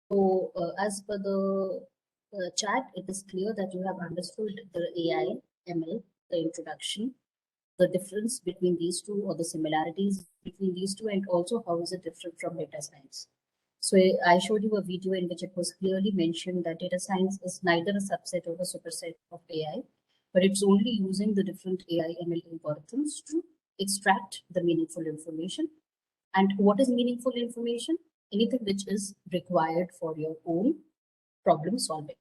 So as per the chat, it is clear that you have understood the AI, ML, the introduction, the difference between these two or the similarities between these two, and also how is it different from data science. So I showed you a video in which it was clearly mentioned that data science is neither a subset or a superset of AI, but it's only using the different AI ML algorithms to extract the meaningful information. And what is meaningful information? Anything which is required for your own problem solving.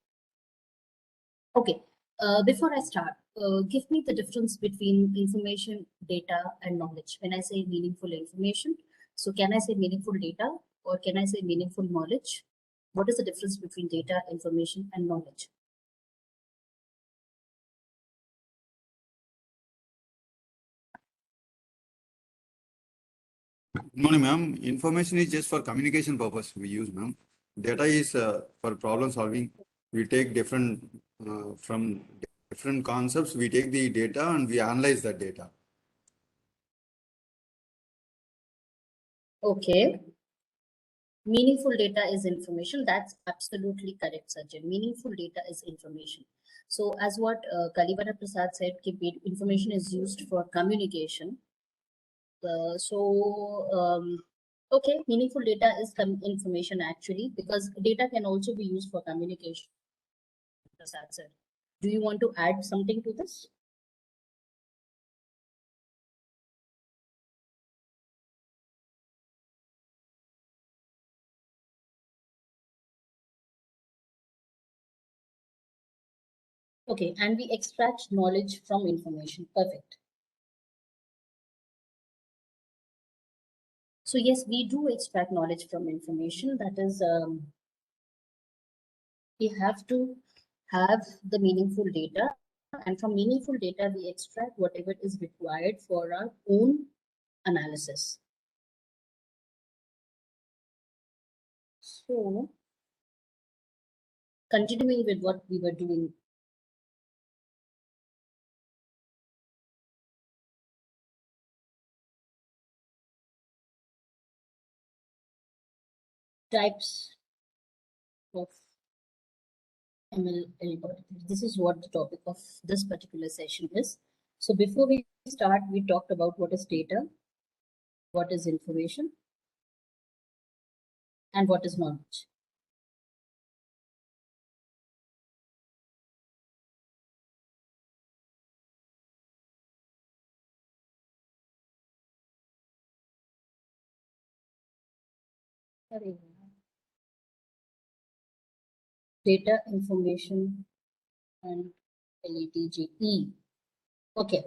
Okay, before I start, give me the difference between information, data, and knowledge. When I say meaningful information, so can I say meaningful data or can I say meaningful knowledge? What is the difference between data, information, and knowledge? Good morning, ma'am. Information is just for communication purpose we use, ma'am. Data is for problem solving. We take from different concepts, we take the data and we analyze that data. Okay. Meaningful data is information. That's absolutely correct, Sajjan. Meaningful data is information. So as what Kalivara Prasad said, information is used for communication. Okay, meaningful data is information actually, because data can also be used for communication. Prasad said. Do you want to add something to this? Okay, and we extract knowledge from information. Perfect. So yes, we do extract knowledge from information. That is, we have to have the meaningful data, and from meaningful data, we extract whatever is required for our own analysis. So, continuing with what we were doing. Types of ML algorithms. This is what the topic of this particular session is. So before we start, we talked about what is data, what is information, and what is knowledge. Data, information, and LATGE. Okay.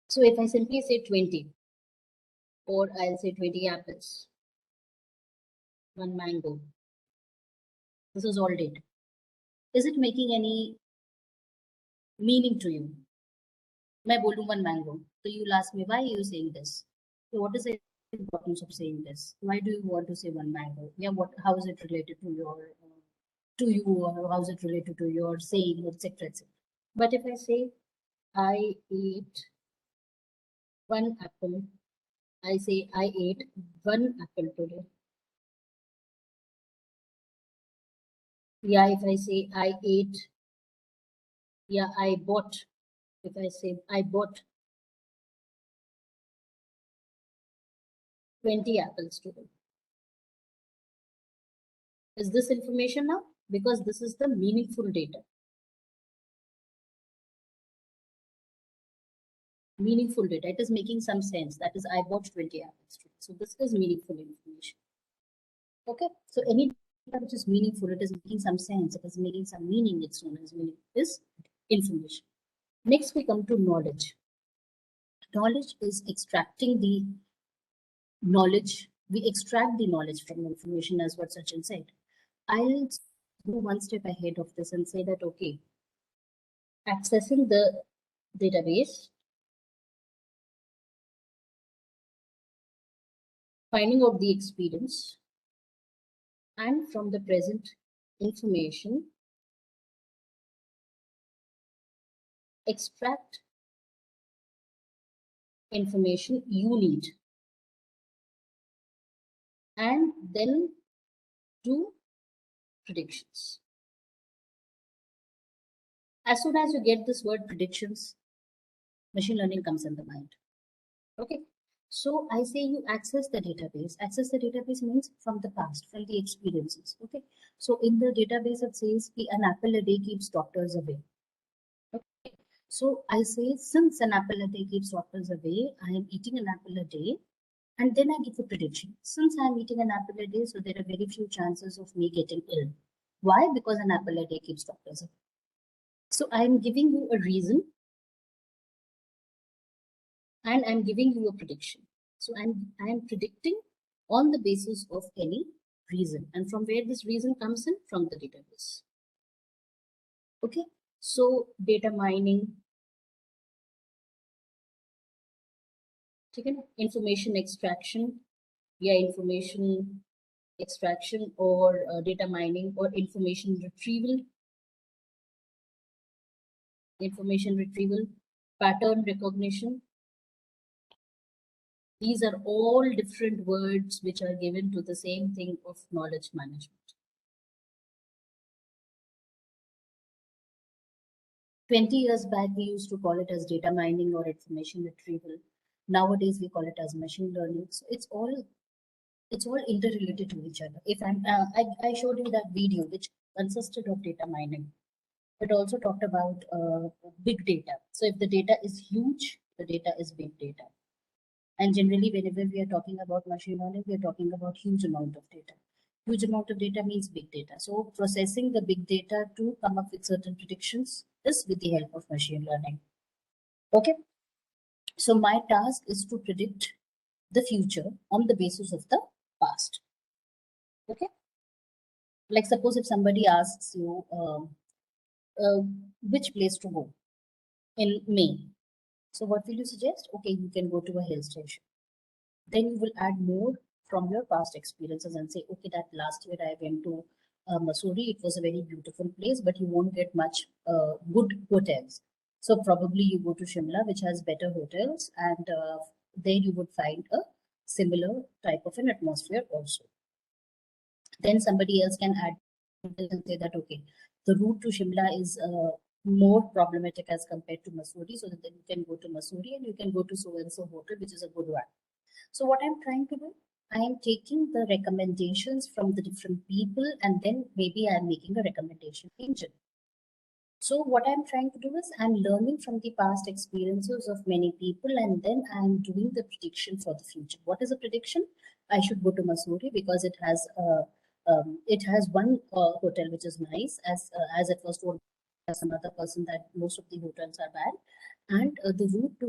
So if I simply say 20, or I'll say 20 apples, 1 mango, this is all data. Is it making any meaning to you? मैं बोलूं 1 mango, so you'll ask me, why are you saying this? So what is the importance of saying this? Why do you want to say 1 mango? Yeah, how is it related to your or how is it related to your saying, etc., etc. But if I say I ate 1 apple, I say I ate 1 apple today. Yeah, if I say I ate, yeah, I bought. If I say I bought 20 apples today. Is this information now? Because this is the meaningful data. Meaningful data. It is making some sense. That is, I bought 20 apples today. So this is meaningful information. Okay. So any data which is meaningful, it is making some sense. It is making some meaning. It's known as meaning. Is information. Next, we come to knowledge. Knowledge is extracting the knowledge. We extract the knowledge from information, as what Sachin said. I'll go one step ahead of this and say that, okay, accessing the database, finding out the experience, and from the present information, extract information you need, and then do predictions. As soon as you get this word predictions, machine learning comes in the mind. Okay. So I say you access the database. Access the database means from the past, from the experiences. Okay. So in the database, it says an apple a day keeps doctors away. Okay. So I say, since an apple a day keeps doctors away, I am eating an apple a day. And then I give a prediction. Since I'm eating an apple a day, so there are very few chances of me getting ill. Why? Because an apple a day keeps doctors away. So I'm giving you a reason and I'm giving you a prediction. So I'm predicting on the basis of any reason. And from where this reason comes in? From the database. Okay. So data mining, information extraction, information extraction or data mining or information retrieval, pattern recognition. These are all different words which are given to the same thing of knowledge management. 20 years back, we used to call it as data mining or information retrieval. Nowadays, we call it as machine learning. So it's all interrelated to each other. If I showed you that video which consisted of data mining. It also talked about big data. So if the data is huge, the data is big data. And generally, whenever we are talking about machine learning, we are talking about huge amount of data. Huge amount of data means big data. So processing the big data to come up with certain predictions is with the help of machine learning. Okay. So my task is to predict the future on the basis of the past. Okay. Like suppose if somebody asks you which place to go in May. So what will you suggest? Okay, you can go to a hill station. Then you will add more from your past experiences and say, okay, that last year I went to Missouri. It was a very beautiful place, but you won't get much good hotels. So probably you go to Shimla, which has better hotels, and there you would find a similar type of an atmosphere also. Then somebody else can add and say that, okay, the route to Shimla is more problematic as compared to Missouri. So that then you can go to Missouri and you can go to so-and-so hotel, which is a good one. So what I'm trying to do, I am taking the recommendations from the different people and then maybe I'm making a recommendation engine. So what I'm trying to do is I'm learning from the past experiences of many people and then I'm doing the prediction for the future. What is a prediction? I should go to Missouri because it has one hotel which is nice, as it was told by some other person that most of the hotels are bad, and the route to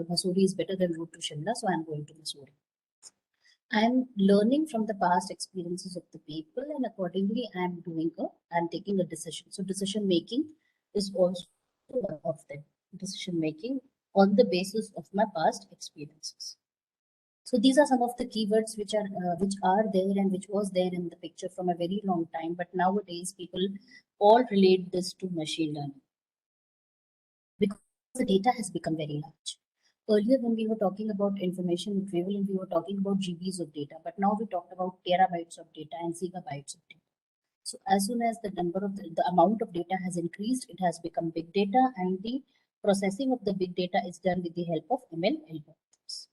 Missouri is better than route to Shimla, so I'm going to Missouri. I'm learning from the past experiences of the people, and accordingly, I'm taking a decision. So decision making is also one of them. Decision making on the basis of my past experiences. So these are some of the keywords which are there and which was there in the picture from a very long time. But nowadays, people all relate this to machine learning because the data has become very large. Earlier, when we were talking about information retrieval, we were talking about GBs of data, but now we talked about terabytes of data and gigabytes of data. So as soon as the amount of data has increased, it has become big data, and the processing of the big data is done with the help of ML algorithms.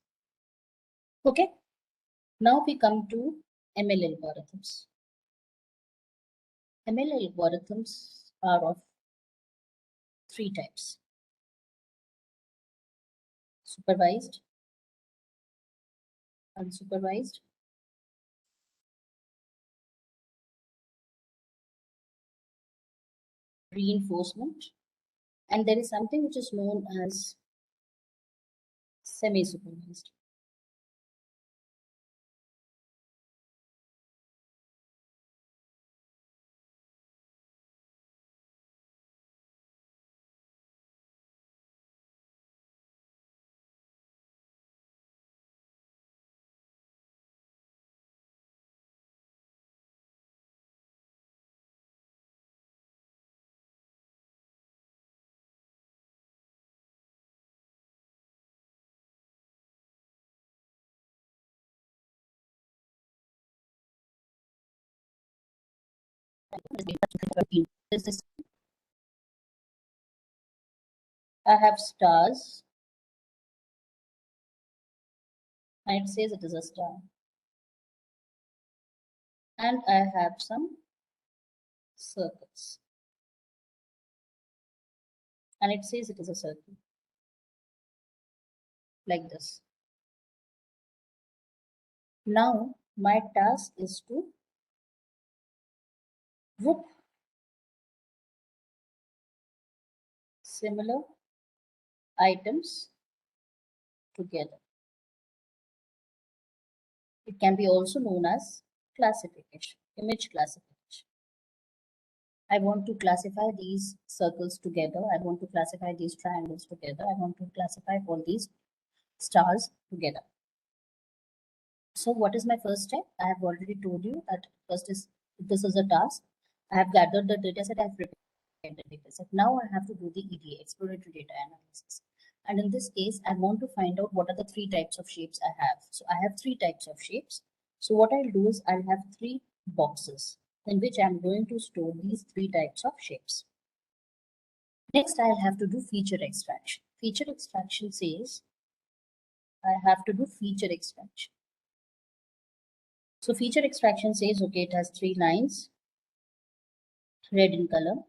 Okay. Now we come to ML algorithms. ML algorithms are of three types: supervised, unsupervised, reinforcement, and there is something which is known as semi-supervised. I have stars, and it says it is a star. And I have some circles, and it says it is a circle, like this. Now my task is to group similar items together. It can be also known as classification, image classification. I want to classify these circles together. I want to classify these triangles together. I want to classify all these stars together. So what is my first step? I have already told you that first is, this is a task. I have gathered the data set, I have prepared the data set. Now I have to do the EDA, exploratory data analysis. And in this case, I want to find out what are the three types of shapes I have. So I have three types of shapes. So what I'll do is I'll have three boxes in which I'm going to store these three types of shapes. Next, I'll have to do feature extraction. Feature extraction says I have to do feature extraction. So feature extraction says, okay, it has three lines, red in color.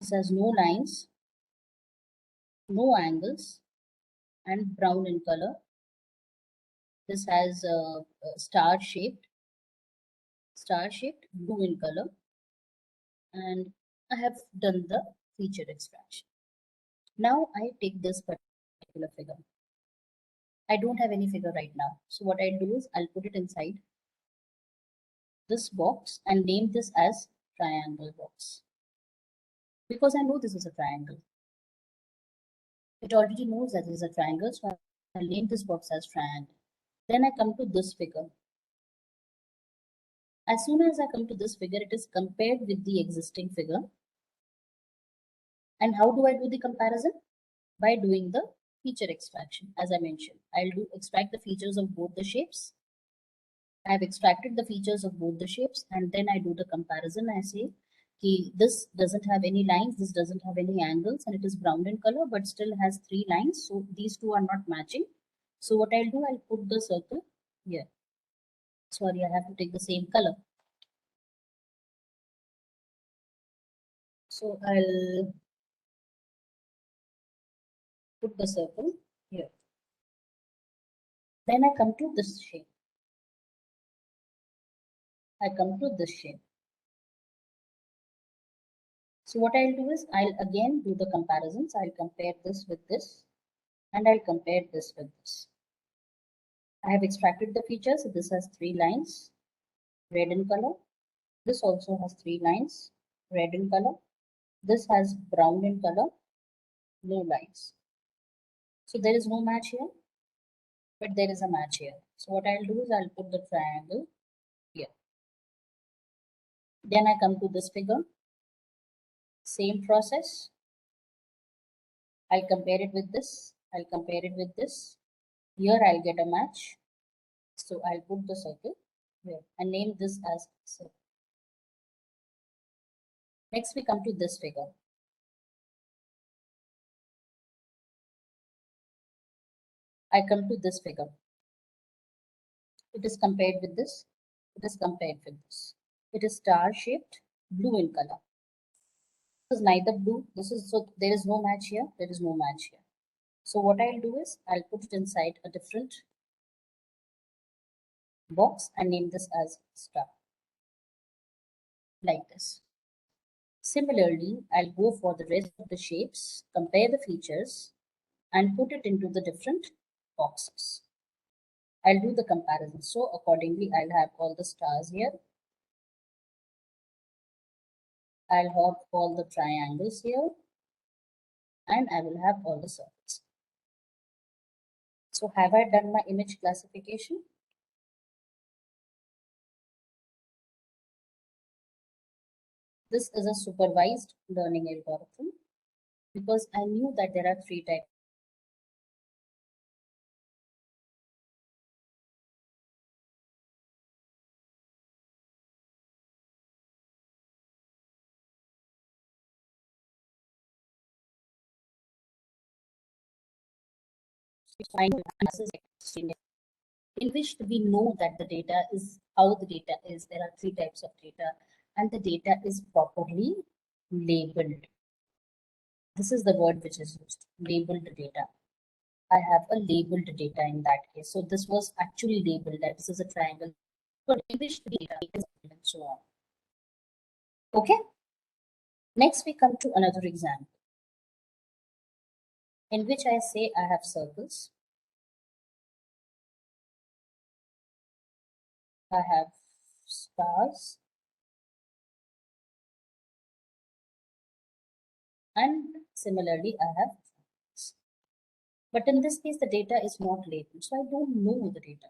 This has no lines, no angles, and brown in color. This has a star-shaped, blue in color. And I have done the feature extraction. Now I take this particular figure. I don't have any figure right now. So what I'll do is I'll put it inside this box and name this as triangle box. Because I know this is a triangle. It already knows that it is a triangle, so I'll name this box as triangle. Then I come to this figure. As soon as I come to this figure, it is compared with the existing figure. And how do I do the comparison? By doing the feature extraction. As I mentioned, I'll extract the features of both the shapes. I have extracted the features of both the shapes, and then I do the comparison. I say, okay, this doesn't have any lines, this doesn't have any angles, and it is brown in color, but still has three lines. So these two are not matching. So what I'll do, I'll put the circle here. Sorry, I have to take the same color. So I'll put the circle here. Then I come to this shape. I come to this shape. So what I'll do is I'll again do the comparisons. I'll compare this with this, and I'll compare this with this. I have extracted the features. This has three lines, red in color. This also has three lines, red in color. This has brown in color, no lines. So there is no match here, but there is a match here. So what I'll do is I'll put the triangle here. Then I come to this figure. Same process. I'll compare it with this. I'll compare it with this. Here I'll get a match. So I'll put the circle here and name this as circle. Next we come to this figure. I come to this figure. It is compared with this. It is compared with this. It is star shaped, blue in color. This is neither blue. This is, so there is no match here. There is no match here. So what I'll do is I'll put it inside a different box and name this as star. Like this. Similarly, I'll go for the rest of the shapes, compare the features, and put it into the different boxes. I'll do the comparison. So accordingly, I'll have all the stars here. I'll have all the triangles here. And I will have all the circles. So have I done my image classification? This is a supervised learning algorithm because I knew that there are three types. find analysis in which we know that the data is how the data is. There are three types of data, and the data is properly labeled. This is the word which is used, labeled data. I have a labeled data in that case. So this was actually labeled that this is a triangle, but in which the data is and so on. Okay. Next, we come to another example in which I say I have circles. I have stars and similarly I have points. But in this case, the data is not labeled, so I don't know the data.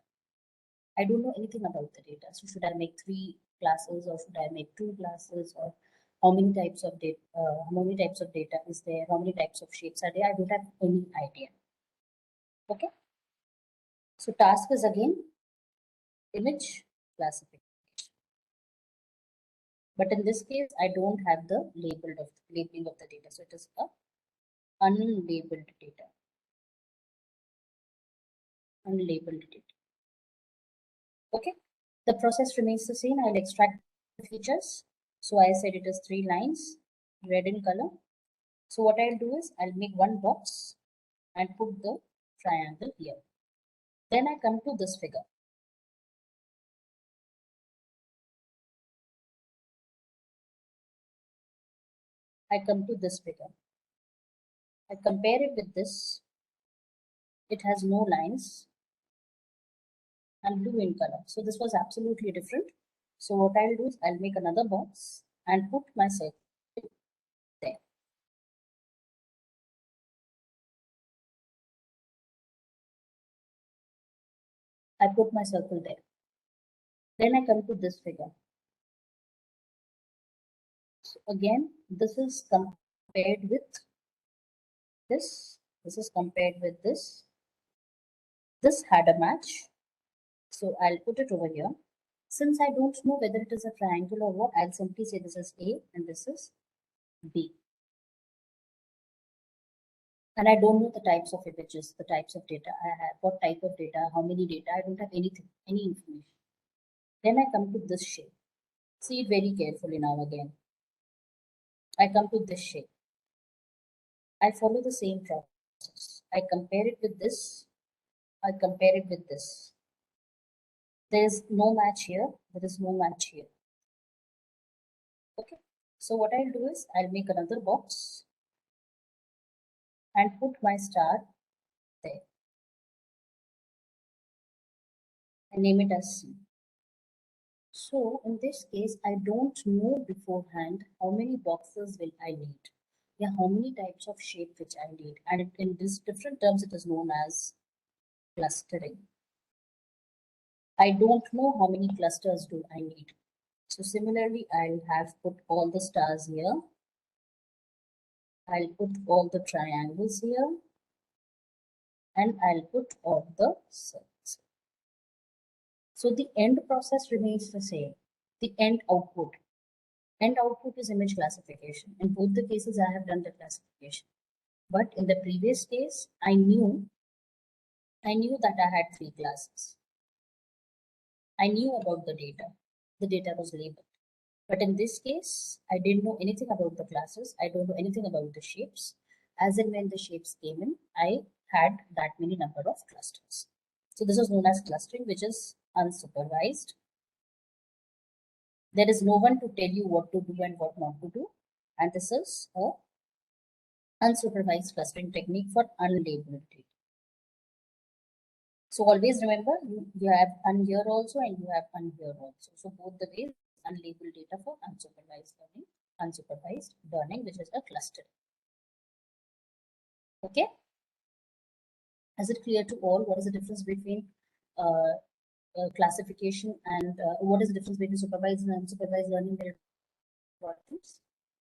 I don't know anything about the data. So should I make 3 classes or should I make 2 classes, or how many types of data? How many types of data is there? How many types of shapes are there? I don't have any idea. Okay. So task is again image classification. But in this case, I don't have the labeling of the data. So it is a unlabeled data. Unlabeled data. Okay. The process remains the same. I'll extract the features. So I said it is 3 lines, red in color. So what I'll do is I'll make one box and put the triangle here. Then I come to this figure. I come to this figure. I compare it with this. It has no lines and blue in color. So this was absolutely different. So what I'll do is I'll make another box and put my circle there. I put my circle there. Then I come to this figure. So again, this is compared with this. This is compared with this. This had a match. So I'll put it over here. Since I don't know whether it is a triangle or what, I'll simply say this is A and this is B. And I don't know the types of images, the types of data I have, what type of data, how many data, I don't have anything, any information. Then I come to this shape. See it very carefully now again. I come to this shape. I follow the same process. I compare it with this. I compare it with this. There is no match here. There is no match here. Okay. So what I'll do is I'll make another box and put my star there. I name it as C. So in this case, I don't know beforehand how many boxes will I need. Yeah, how many types of shape which I need. And in this different terms, it is known as clustering. I don't know how many clusters do I need. So similarly, I'll have put all the stars here. I'll put all the triangles here. And I'll put all the circles. So the end process remains the same. The end output. End output is image classification. In both the cases, I have done the classification. But in the previous case, I knew that I had 3 classes. I knew about the data. The data was labeled. But in this case, I didn't know anything about the classes. I don't know anything about the shapes. As and when the shapes came in, I had that many number of clusters. So this is known as clustering, which is unsupervised. There is no one to tell you what to do and what not to do. And this is a unsupervised clustering technique for unlabeled data. So always remember, you have un here also and you have un here also. So both the ways, unlabeled data for unsupervised learning, which is a cluster. Okay. Is it clear to all what is the difference between classification and what is the difference between supervised and unsupervised learning?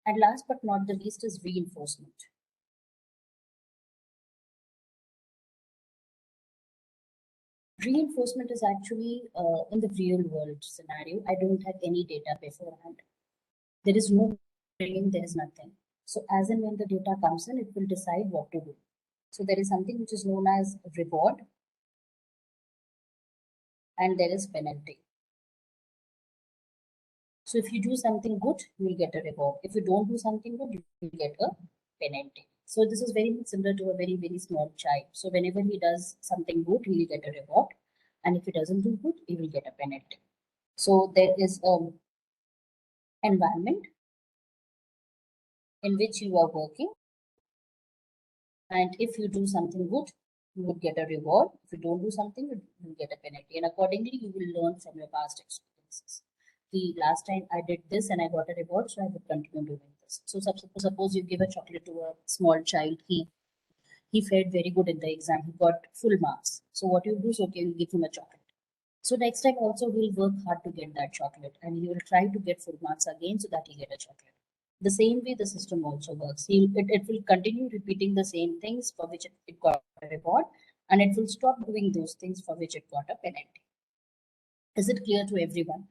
And last but not the least is reinforcement. Reinforcement is actually in the real world scenario. I don't have any data beforehand. There is no training, there is nothing. So as and when the data comes in, it will decide what to do. So there is something which is known as reward and there is penalty. So if you do something good, you will get a reward. If you don't do something good, you will get a penalty. So this is very similar to a very, very small child. So whenever he does something good, he will get a reward. And if he doesn't do good, he will get a penalty. So there is environment in which you are working. And if you do something good, you would get a reward. If you don't do something, you will get a penalty. And accordingly, you will learn from your past experiences. The last time I did this and I got a reward, so I would continue doing this. So suppose you give a chocolate to a small child, he fared very good in the exam, he got full marks. So what you do is, okay, you give him a chocolate. So next time also he'll work hard to get that chocolate and he will try to get full marks again so that he get a chocolate. The same way the system also works. It will continue repeating the same things for which it got a reward and it will stop doing those things for which it got a penalty. Is it clear to everyone?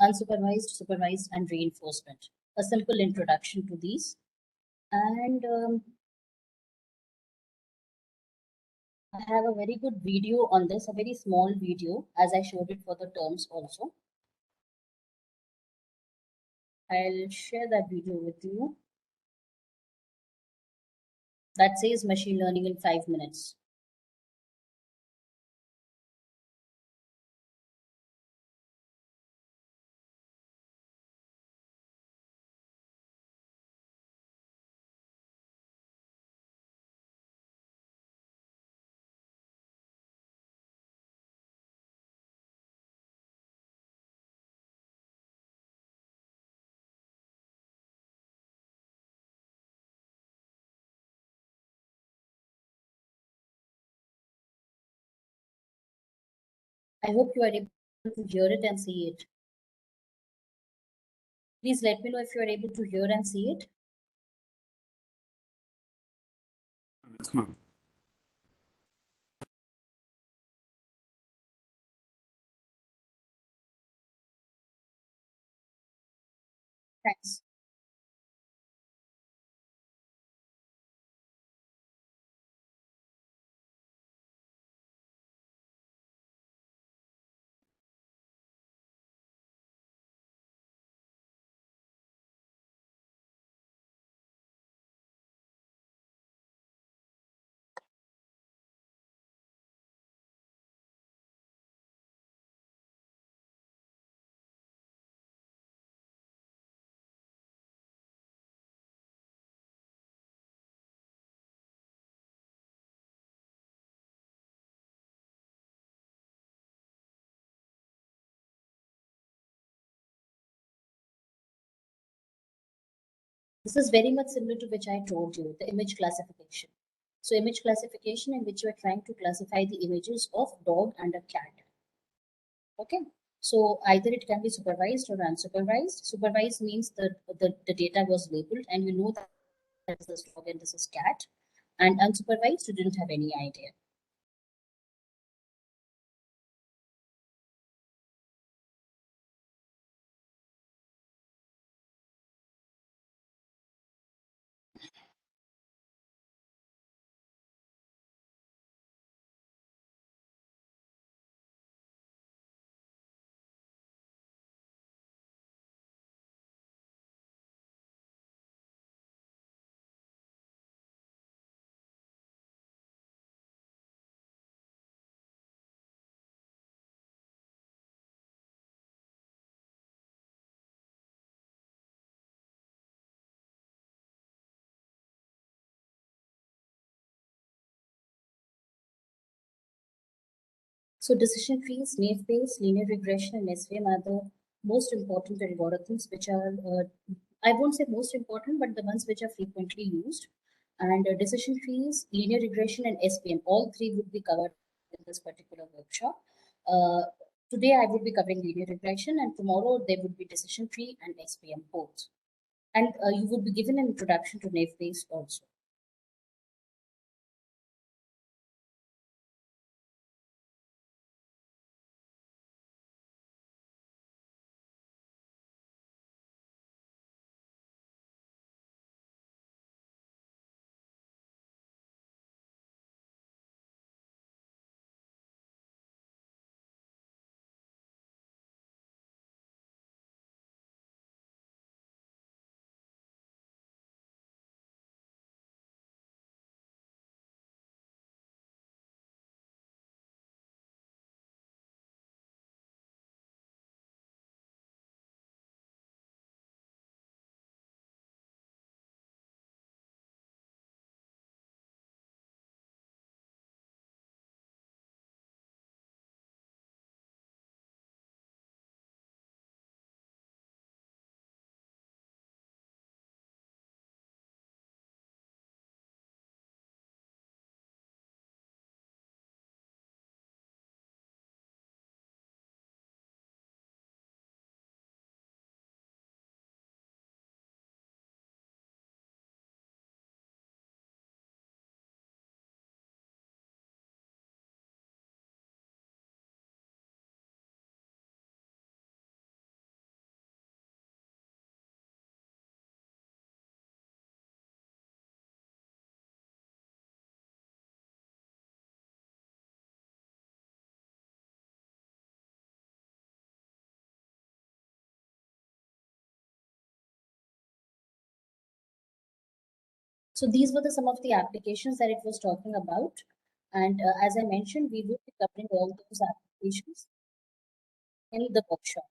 Unsupervised, supervised, and reinforcement. A simple introduction to these. And I have a very good video on this, a very small video, as I showed it for the terms also. I'll share that video with you. That says machine learning in 5 minutes. I hope you are able to hear it and see it. Please let me know if you are able to hear and see it. Yes, ma'am. Thanks. This is very much similar to which I told you, the image classification. So image classification in which you are trying to classify the images of dog and a cat. Okay. So either it can be supervised or unsupervised. Supervised means that the data was labeled and you know that this is dog and this is cat. And unsupervised, you didn't have any idea. So decision trees, naive-Bayes, linear regression, and SVM are the most important algorithms which are, I won't say most important, but the ones which are frequently used. And decision trees, linear regression, and SVM, all three would be covered in this particular workshop. Today I would be covering linear regression, and tomorrow there would be decision tree and SVM both. And you would be given an introduction to naive-Bayes also. So these were some of the applications that it was talking about. And as I mentioned, we will be covering all those applications in the workshop.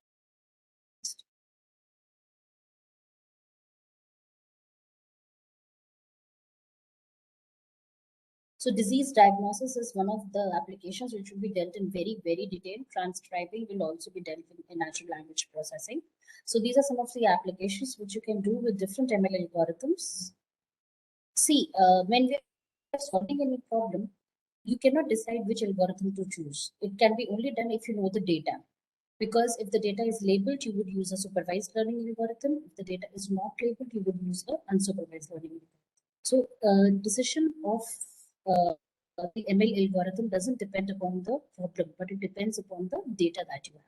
So disease diagnosis is one of the applications which will be dealt in very, very detailed. Transcribing will also be dealt in natural language processing. So these are some of the applications which you can do with different ML algorithms. See, when we are solving any problem, you cannot decide which algorithm to choose. It can be only done if you know the data. Because if the data is labeled, you would use a supervised learning algorithm. If the data is not labeled, you would use an unsupervised learning algorithm. So decision of the ML algorithm doesn't depend upon the problem, but it depends upon the data that you have.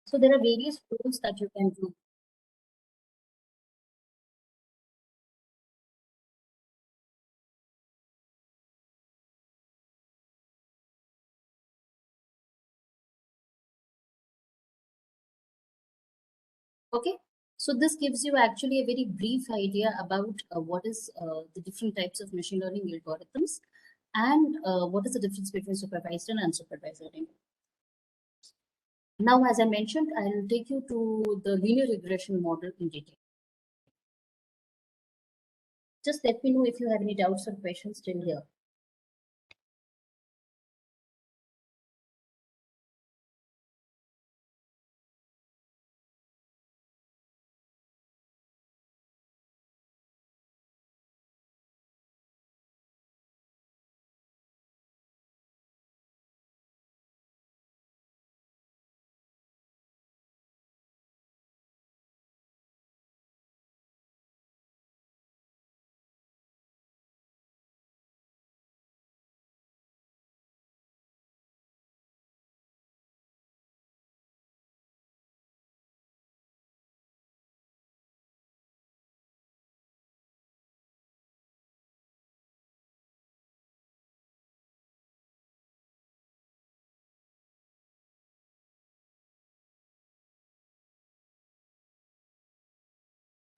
So there are various tools that you can do. Okay, so this gives you actually a very brief idea about what is the different types of machine learning algorithms and what is the difference between supervised and unsupervised learning. Now, as I mentioned, I'll take you to the linear regression model in detail. Just let me know if you have any doubts or questions till here.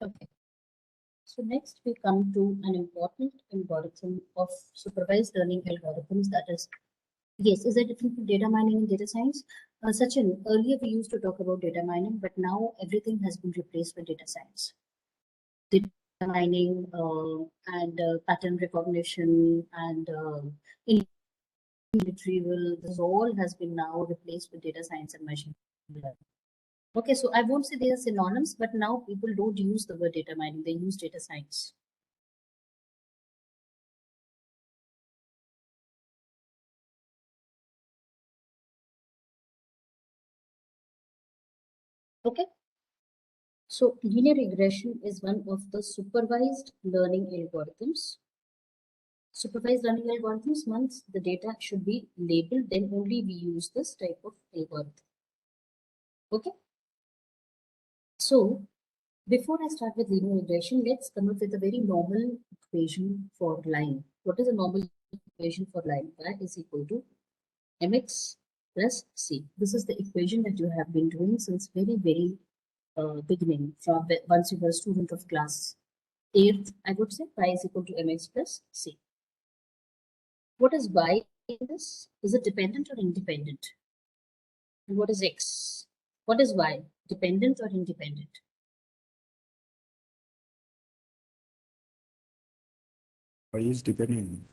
Okay. So next we come to an important algorithm of supervised learning algorithms, that is, yes, is there difference between data mining and data science? Sachin, earlier we used to talk about data mining, but now everything has been replaced with data science. Data mining and pattern recognition and retrieval, this all has been now replaced with data science and machine learning. Okay, so I won't say they are synonyms, but now people don't use the word data mining, they use data science. Okay, so linear regression is one of the supervised learning algorithms. Supervised learning algorithms, once the data should be labeled, then only we use this type of algorithm. Okay, so before I start with linear regression, let's come up with a very normal equation for line. What is a normal equation for line? Y is equal to mx plus c. This is the equation that you have been doing since very beginning, from once you were a student of class 8th, I would say. Y is equal to mx plus c. What is y in this? Is it dependent or independent? And what is x? What is y? Dependent or independent? Y is dependent.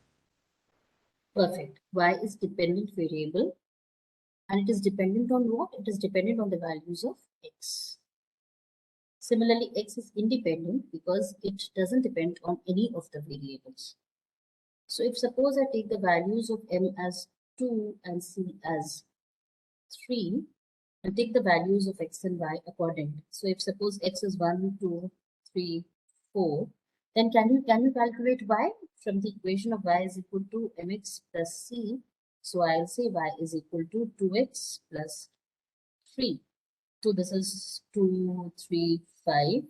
Perfect. Y is dependent variable. And it is dependent on what? It is dependent on the values of x. Similarly, x is independent because it doesn't depend on any of the variables. So if suppose I take the values of m as 2 and c as 3 and take the values of x and y accordingly. So if suppose x is 1, 2, 3, 4, then can you calculate y from the equation of y is equal to mx plus c. So I'll say y is equal to 2x plus 3. So this is 2, 3, 5,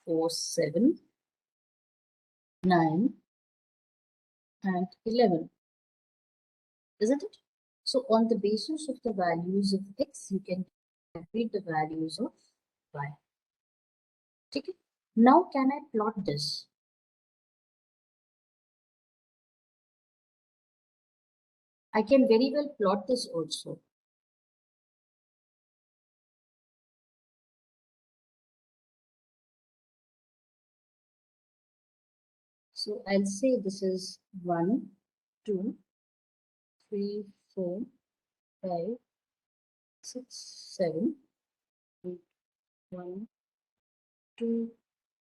4, 7, 9, and 11, isn't it? So on the basis of the values of x, you can calculate the values of y. Okay. Now can I plot this? I can very well plot this also. So I'll say this is 1, 2, 3, 4, 5, 6, 7, 8, 1, 2,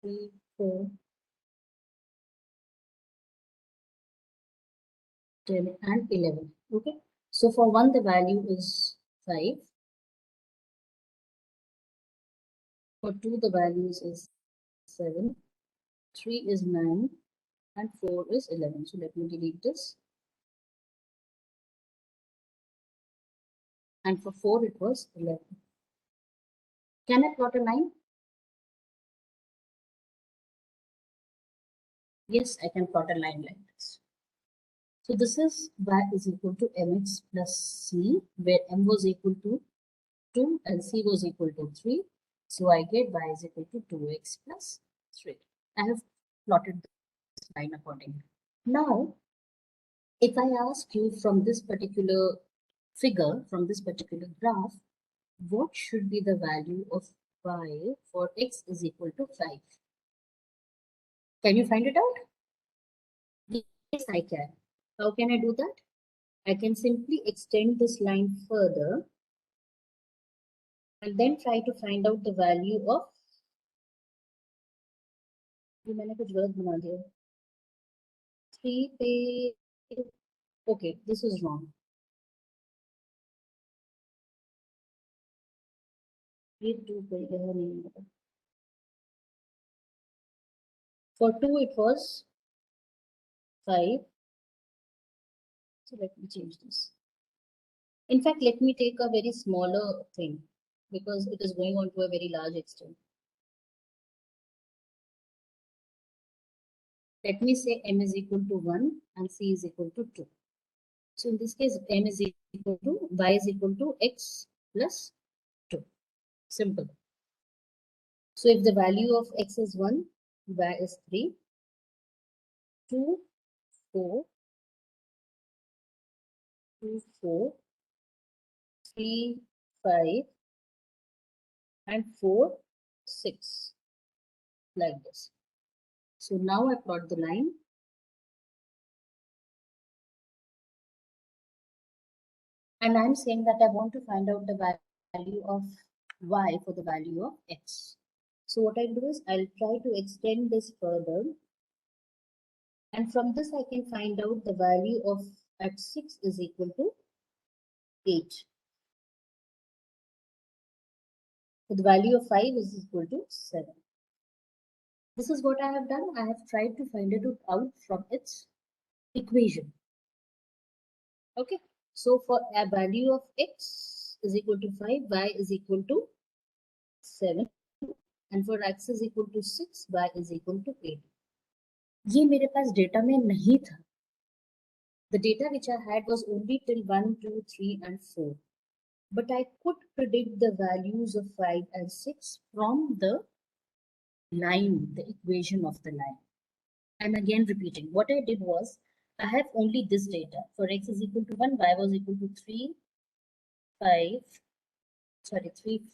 3, 4, 10, and 11. Okay. So for 1, the value is 5. For 2, the values is 7. 3 is 9. And 4 is 11. So let me delete this. And for 4, it was 11. Can I plot a line? Yes, I can plot a line like this. So this is y is equal to mx plus c, where m was equal to 2 and c was equal to 3. So I get y is equal to 2x plus 3. I have plotted this line accordingly. Now, if I ask you from this particular figure, from this particular graph, what should be the value of y for x is equal to 5? Can you find it out? Yes, I can. How can I do that? I can simply extend this line further and then try to find out the value of. ये मैंने कुछ गलत बना दिया. 3 पे. Okay, this is wrong. ये 2 पे यहाँ नहीं होगा. For 2 it was 5. So let me change this. In fact, let me take a very smaller thing because it is going on to a very large extent. Let me say m is equal to 1 and c is equal to 2. So in this case, m is equal to y is equal to x plus 2. Simple. So if the value of x is 1, y is 3, 2, 4, 2, 4, 3, 5, and 4, 6, like this. So now I plot the line. And I'm saying that I want to find out the value of y for the value of x. So what I'll do is I'll try to extend this further. And from this I can find out the value of at 6 is equal to 8. So the value of 5 is equal to 7. This is what I have done. I have tried to find it out from its equation. Okay. So for a value of x is equal to 5, y is equal to 7. And for x is equal to 6, y is equal to 8. ये मेरे पास data में नहीं था. The data which I had was only till 1, 2, 3 and 4. But I could predict the values of 5 and 6 from the line, the equation of the line. I'm again repeating. What I did was, I have only this data. For x is equal to 1, y was equal to 3,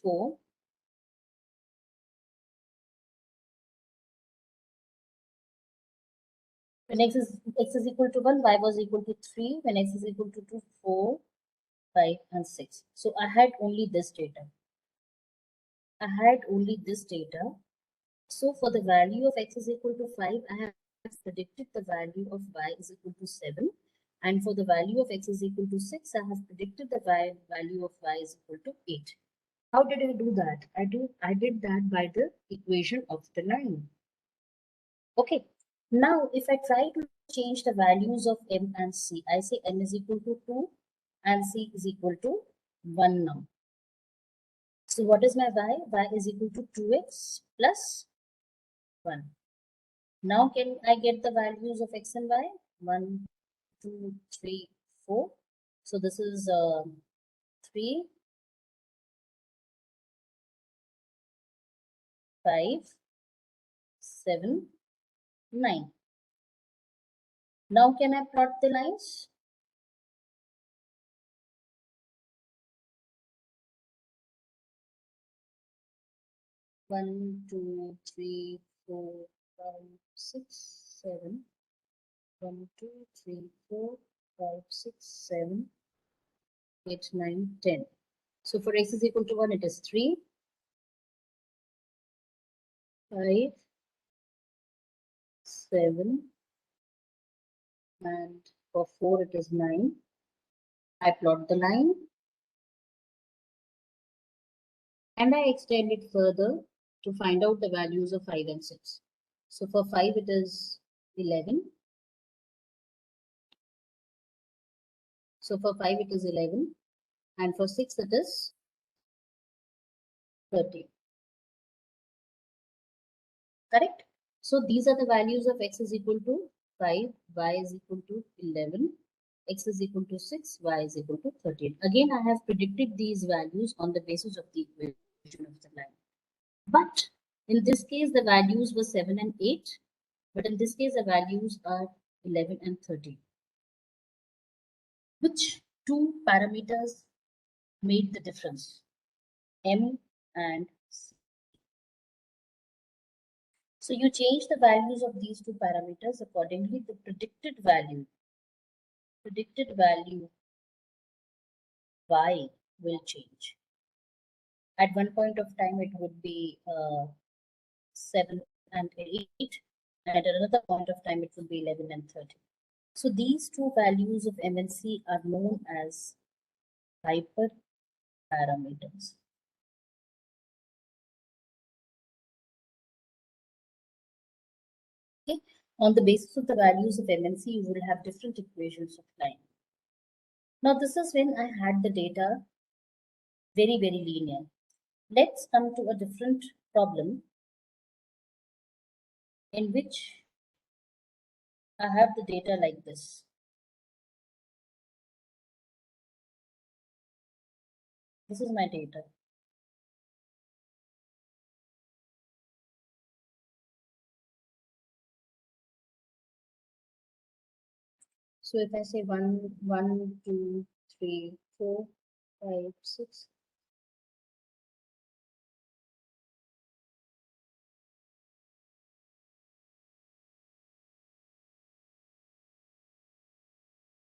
4. When x is equal to 1, y was equal to 3. When x is equal to 2, 4, 5, and 6. So I had only this data. So for the value of x is equal to 5, I have predicted the value of y is equal to 7. And for the value of x is equal to 6, I have predicted the value of y is equal to 8. How did I do that? I did that by the equation of the line. Okay. Now, if I try to change the values of m and c, I say m is equal to 2 and c is equal to 1 now. So what is my y? Y is equal to 2x plus 1. Now can I get the values of x and y? 1, 2, 3, 4. So this is 3, 5, 7, 9. Now can I plot the lines? One, two, three, four, 5, 6, 7. 1, 2, 3, 4, 5, 6, 7, 8, 9, 10. So for x is equal to 1, it is 3, 5, 7, and for 4 it is 9. I plot the line and I extend it further to find out the values of 5 and 6. So for 5 it is 11. So for 5 it is 11 and for 6 it is 13. Correct? So these are the values of x is equal to 5, y is equal to 11, x is equal to 6, y is equal to 13. Again, I have predicted these values on the basis of the equation of the line. But in this case, the values were 7 and 8. But in this case, the values are 11 and 13. Which two parameters made the difference? M and C. So you change the values of these two parameters accordingly. The predicted value y will change. At one point of time, it would be 7 and 8, and at another point of time, it would be 11 and 13. So these two values of M and C are known as hyperparameters. Okay. On the basis of the values of M and C, you will have different equations of line. Now, this is when I had the data very, very linear. Let's come to a different problem in which I have the data like this. This is my data. So if I say 1, 1, 2, 3, 4, 5, 6.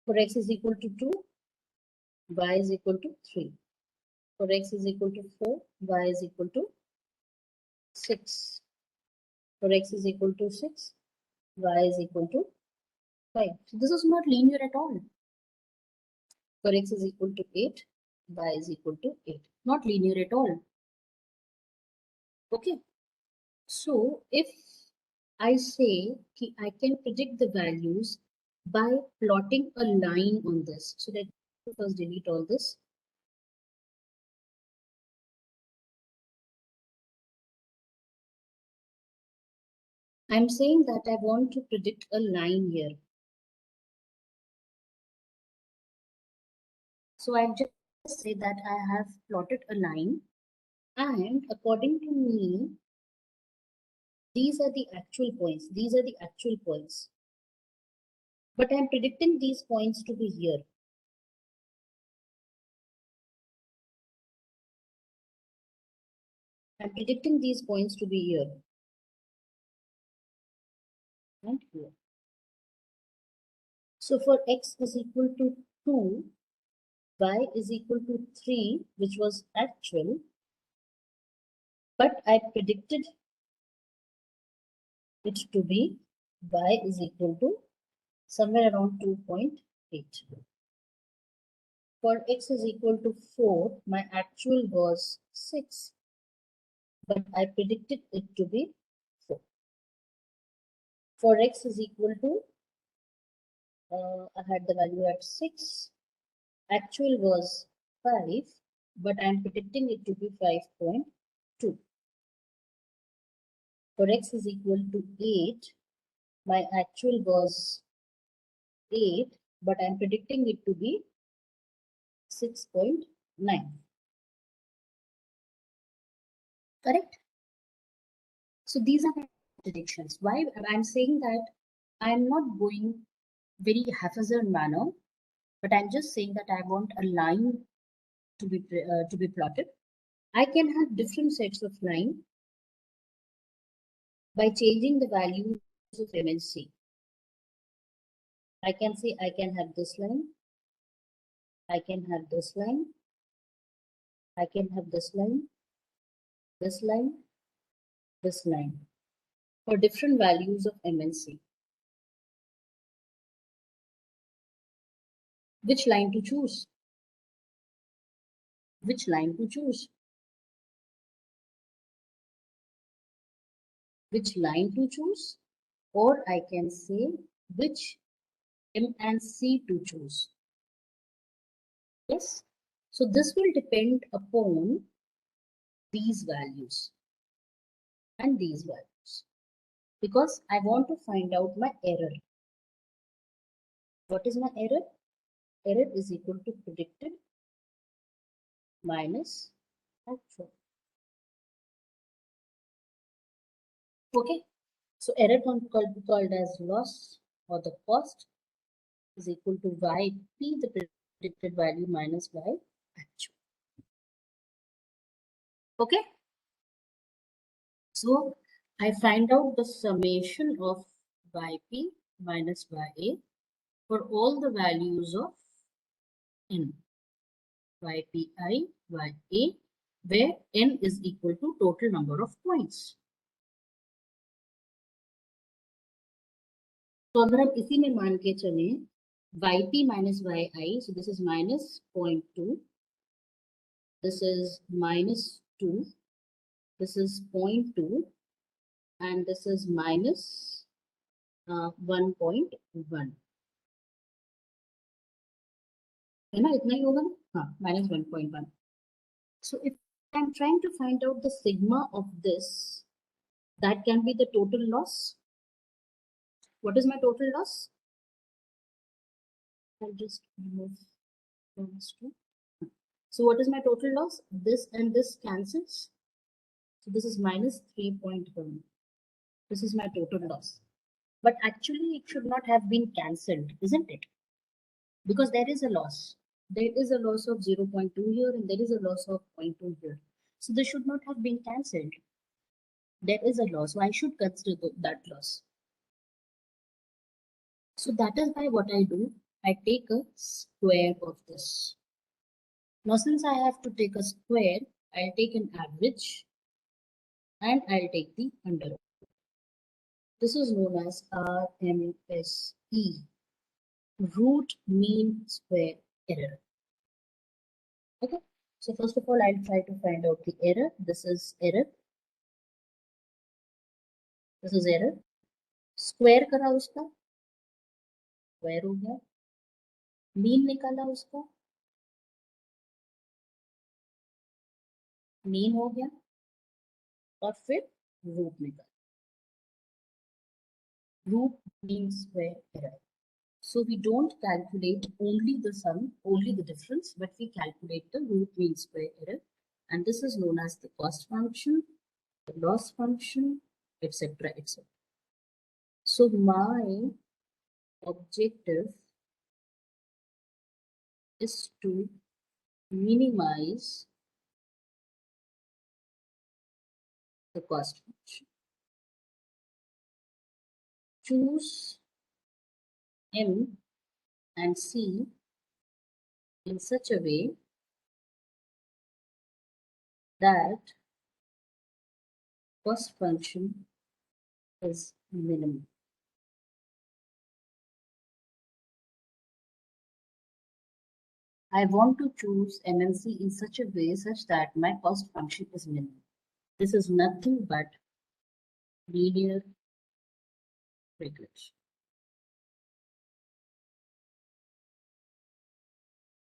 For x is equal to 2, y is equal to 3. For x is equal to 4, y is equal to 6. For x is equal to 6, y is equal to 5. So this is not linear at all. For x is equal to 8, y is equal to 8. Not linear at all. Okay. So if I say I can predict the values by plotting a line on this. So let me first delete all this. I'm saying that I want to predict a line here. So I just say that I have plotted a line, and according to me, these are the actual points. These are the actual points. But I'm predicting these points to be here. I'm predicting these points to be here and here. So for x is equal to 2, y is equal to 3, which was actual, but I predicted it to be y is equal to somewhere around 2.8. For x is equal to 4, my actual was 6, but I predicted it to be 4. For x is equal to, I had the value at 6, actual was 5, but I am predicting it to be 5.2. For x is equal to 8, My actual was 8, but I'm predicting it to be 6.9. Correct? So these are my predictions. Why I'm saying that I'm not going very haphazard manner, but I'm just saying that I want a line to be plotted. I can have different sets of line by changing the values of MNC. I can say I can have this line, I can have this line, I can have this line, this line, this line for different values of MNC. Which line to choose? Which line to choose? Which line to choose? Or I can say which M and C to choose. Yes. So this will depend upon these values and these values, because I want to find out my error. What is my error? Error is equal to predicted minus actual. Okay. So error can be called as loss, or the cost is equal to YP, the predicted value, minus Y actual. Okay. So I find out the summation of YP minus YA for all the values of N. YPI, YA, where N is equal to total number of points. तो अगर हम इसी में मान के चले YP minus YI, so this is minus 0.2, this is minus 2, this is 0.2, and this is minus 1.1. है ना, इतना ही होगा ना? हाँ, minus 1.1. So if I'm trying to find out the sigma of this, that can be the total loss. What is my total loss? I'll just remove those two. So what is my total loss? This and this cancels. So this is minus 3.1. This is my total loss. But actually it should not have been cancelled, isn't it? Because there is a loss. There is a loss of 0.2 here and there is a loss of 0.2 here. So this should not have been cancelled. There is a loss. So I should consider that loss. So that is why what I do, I take a square of this. Now since I have to take a square, I'll take an average and I'll take the under. This is known as RMSE, root mean square error. Okay, so first of all, I'll try to find out the error. This is error. This is error. Square करा उसका, square हो गया. Mean निकाला उसका, mean हो गया. और फिर root निकाला. Root mean square error. So we don't calculate only the sum, only the difference, but we calculate the root mean square error. And this is known as the cost function, the loss function, etc. etc. So my objective is to minimize the cost function. Choose M and C in such a way that cost function is minimum. I want to choose MNC in such a way such that my cost function is minimum. This is nothing but linear regression.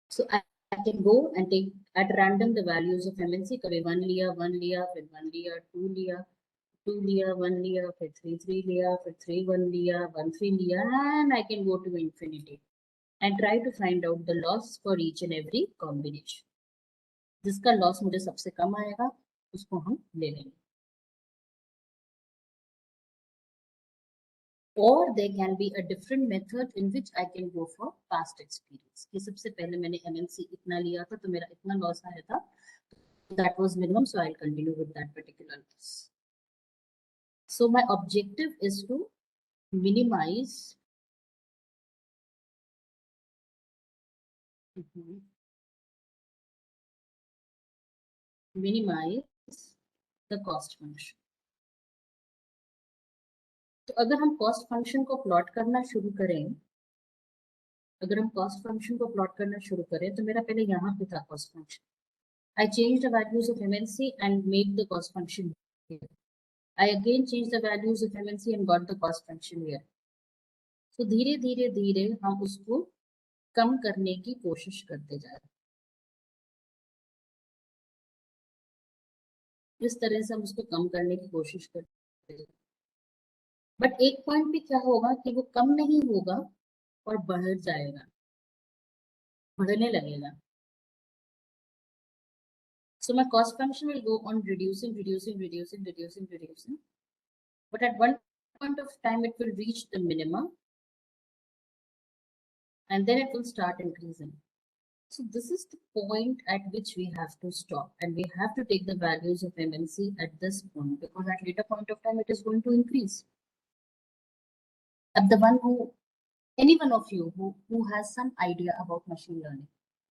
So I can go and take at random the values of MNC. कभी 1 लिया, 1 लिया, फिर 1 लिया, 2 लिया. 2 लिया, 1 लिया, फिर 3 लिया, फिर 3 1 लिया, 1 3 लिया, and I can go to infinity and try to find out the loss for each and every combination. जिसका लॉस मुझे सबसे कम आएगा उसको हम ले लेंगे. Or there can be a different method in which I can go for past experience. कि सबसे पहले मैंने MNC इतना लिया था तो मेरा इतना लॉस आया था. That was minimum, so I'll continue with that particular loss. So my objective is to minimize the cost function. तो अगर हम कॉस्ट फंक्शन को प्लॉट करना शुरू करें, तो मेरा पहले यहाँ पे था cost function. I changed the values of MNC and made the cost function here. I again changed the values of MNC and got the cost function here. So धीरे धीरे धीरे हम उसको कम करने की कोशिश करते जा रहे हैं. इस तरह से हम उसको कम करने की कोशिश करते हैं. बट एक पॉइंट पे क्या होगा कि वो कम नहीं होगा और बढ़ जाएगा, बढ़ने लगेगा. So my cost function will go on reducing. But at one point of time, it will reach the minimum and then it will start increasing. So this is the point at which we have to stop, and we have to take the values of MNC at this point, because at later point of time, it is going to increase. Any one of you who has some idea about machine learning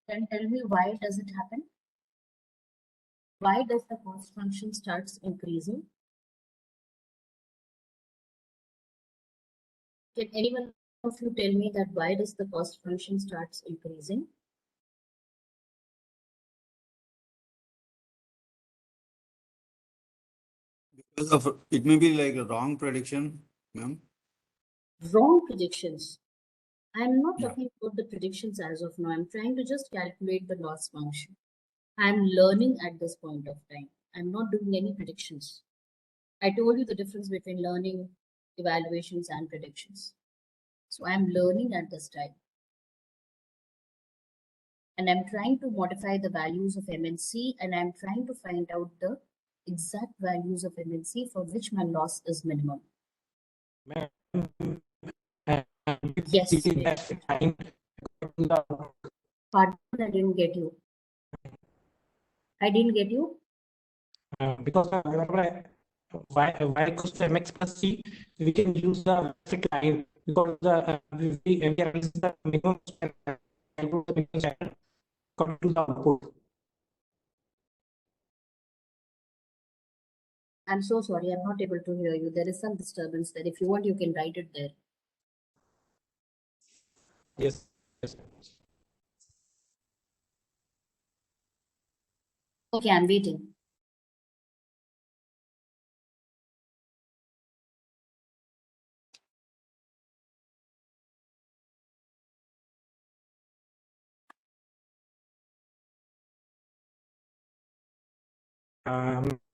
can tell me why does it happen? Why does the cost function starts increasing? Can anyone of you tell me that why does the cost function starts increasing? Because of it may be like a wrong prediction, ma'am. Wrong predictions. I'm not talking about the predictions as of now. I'm trying to just calculate the loss function. I'm learning at this point of time. I'm not doing any predictions. I told you the difference between learning, evaluations, and predictions. So I'm learning at this time. And I'm trying to modify the values of MNC, and I'm trying to find out the exact values of MNC for which my loss is minimum. Yes. Pardon, I didn't get you. I didn't get you. Because y equals to mx plus c, we can use the fit line because we are using the minimum standard come to the output. I'm so sorry, I'm not able to hear you. There is some disturbance there. If you want, you can write it there. Yes. Okay, I'm waiting.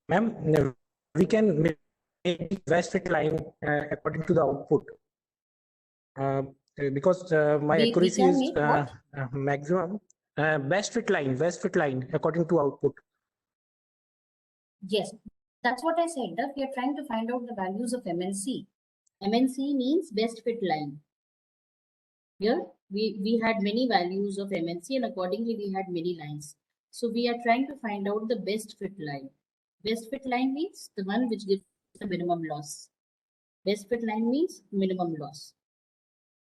Ma'am, we can make the best fit line according to the output. Because my accuracy is maximum. Best fit line according to output. Yes, that's what I said. That we are trying to find out the values of MNC. MNC means best fit line. Here we had many values of MNC, and accordingly we had many lines. So we are trying to find out the best fit line. Best fit line means the one which gives the minimum loss. Best fit line means minimum loss.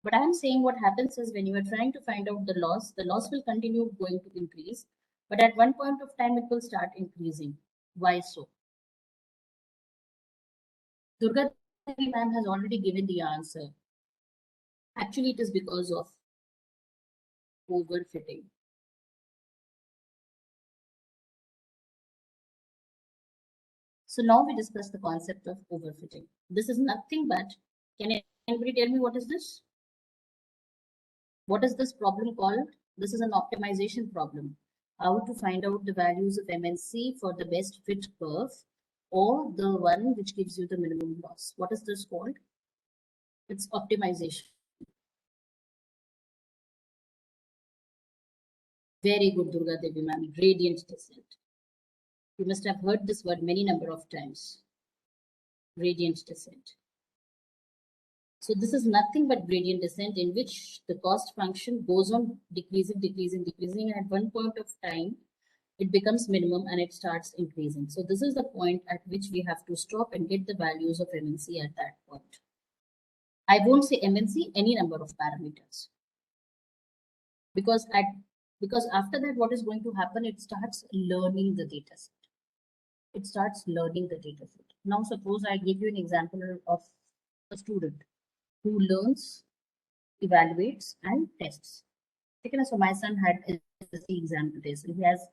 But I'm saying what happens is when you are trying to find out the loss will continue going to increase. But at one point of time, it will start increasing. Why so? Durga ma'am has already given the answer. Actually, it is because of overfitting. So now we discuss the concept of overfitting. This is nothing but, can anybody tell me what is this? What is this problem called? This is an optimization problem. How to find out the values of MNC for the best fit curve or the one which gives you the minimum loss. What is this called? It's optimization. Very good, Durga Devi ma'am. Gradient descent. You must have heard this word many number of times. Gradient descent. So this is nothing but gradient descent, in which the cost function goes on decreasing, and at one point of time, it becomes minimum and it starts increasing. So this is the point at which we have to stop and get the values of MNC at that point. I won't say MNC, any number of parameters. Because after that, what is going to happen? It starts learning the data set. It starts learning the data set. Now, suppose I give you an example of a student who learns, evaluates, and tests. Okay, so my son had SSC exam today. So he has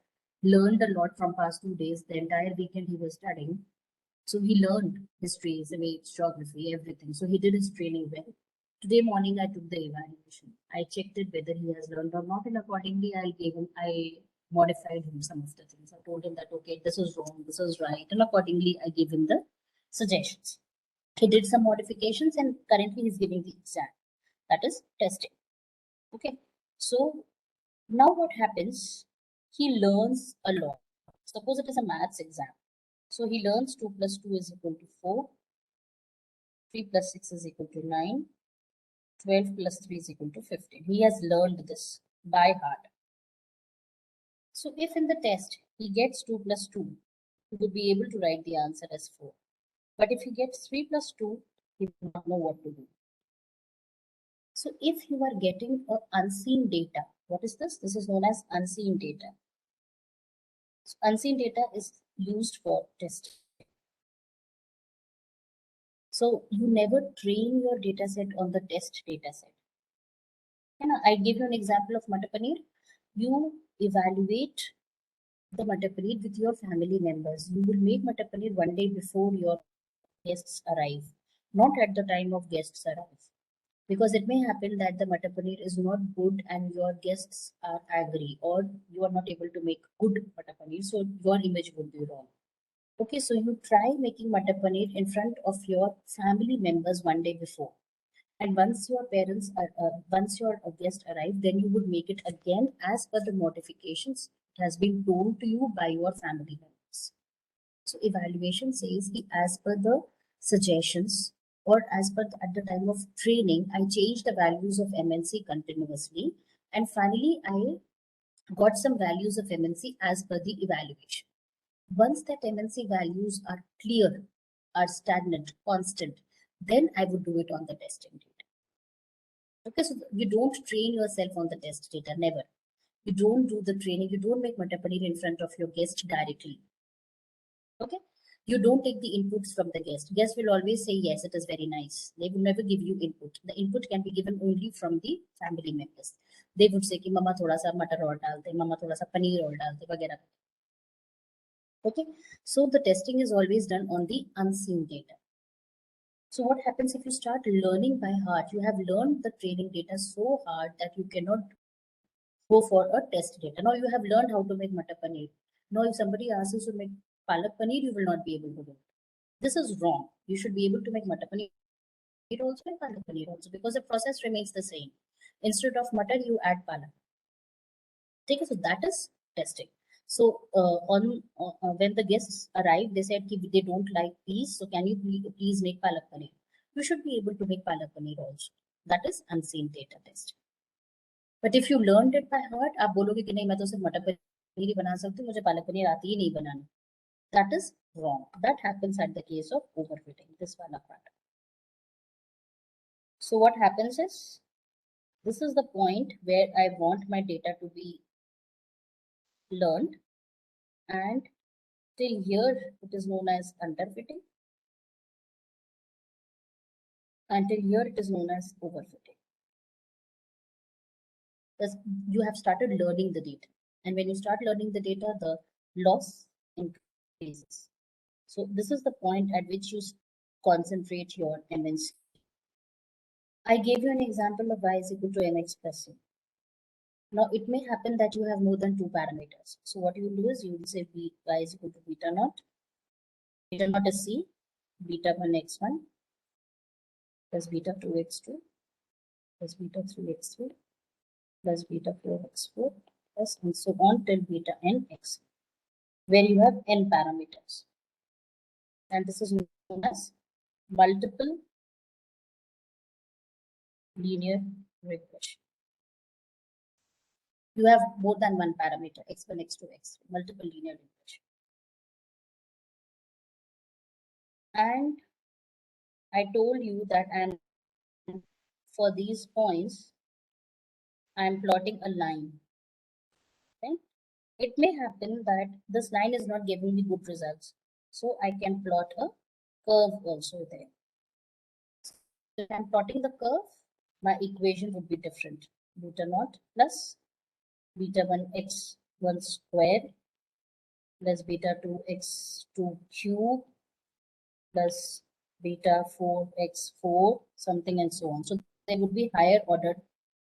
learned a lot from past 2 days. The entire weekend he was studying. So he learned history, civics, geography, everything. So he did his training well. Today morning, I took the evaluation. I checked it whether he has learned or not, and accordingly, I modified him some of the things. I told him that, okay, this is wrong, this is right, and accordingly, I gave him the suggestions. He did some modifications, and currently he's giving the exam. That is testing. Okay, so now what happens? He learns a lot. Suppose it is a maths exam. So he learns 2 plus 2 is equal to 4, 3 plus 6 is equal to 9, 12 plus 3 is equal to 15. He has learned this by heart. So if in the test he gets 2 plus 2, he would be able to write the answer as 4. But if he gets 3 plus 2, he will not know what to do. So if you are getting unseen data, what is this? This is known as unseen data. So unseen data is used for testing. So you never train your data set on the test data set. I give you an example of Matar Paneer. You evaluate the Matar Paneer with your family members. You will make Matar Paneer one day before your guests arrive, not at the time of guests arrive. Because it may happen that the Matar Paneer is not good and your guests are angry, or you are not able to make good Matar Paneer, so your image would be wrong. Okay, so you try making Matar Paneer in front of your family members one day before. And once your once your guest arrive, then you would make it again as per the modifications it has been told to you by your family members. So evaluation says as per the suggestions, or as per at the time of training, I changed the values of MNC continuously, and finally I got some values of MNC as per the evaluation. Once that MNC values are clear, are stagnant, constant, then I would do it on the testing data. Okay, so you don't train yourself on the test data, never. You don't do the training, you don't make Matar Paneer in front of your guest directly. Okay, you don't take the inputs from the guest. Guest will always say, yes, it is very nice. They will never give you input. The input can be given only from the family members. They would say, Mama thoda sa matar aur dalte, Mama thoda sa paneer aur dalte, vagera. Okay, so the testing is always done on the unseen data. So what happens if you start learning by heart? You have learned the training data so hard that you cannot go for a test data. Now you have learned how to make Matar Paneer. Now if somebody asks you to make Palak Paneer, you will not be able to do it. This is wrong. You should be able to make Matar Paneer also and Palak Paneer also, because the process remains the same. Instead of Matar, you add Palak. Okay, so that is testing. So when the guests arrive, they said they don't like peas. So can you please make Palak Paneer? You should be able to make Palak Paneer also. That is unseen data testing. But if you learned it by heart, आप बोलोगे कि नहीं मैं तो सिर्फ मटर पनीर ही बना सकती हूँ, मुझे पालक पनीर आती ही नहीं बनाना. That is wrong. That happens at the case of overfitting. This one part. So what happens is, this is the point where I want my data to be learned, and till here it is known as underfitting, until here it is known as overfitting. Thus, you have started learning the data, and when you start learning the data, the loss increases. So this is the point at which you concentrate your MNC. I gave you an example of y is equal to mx plus c. Now it may happen that you have more than 2 parameters. So what you will do is you will say y is equal to beta naught, beta naught is C, beta 1 x1 plus beta 2 x2 plus beta 3 x3 plus beta 4 x4 plus and so on till beta n x, where you have n parameters. And this is known as multiple linear regression. You have more than one parameter, x1, x2, x3, multiple linear regression. And I told you that for these points, I'm plotting a line. Okay? It may happen that this line is not giving me good results. So I can plot a curve also there. So if I'm plotting the curve, my equation would be different. Beta naught plus beta 1 x1 squared plus beta 2 x2 cube plus beta 4 x4 something and so on. So there would be higher ordered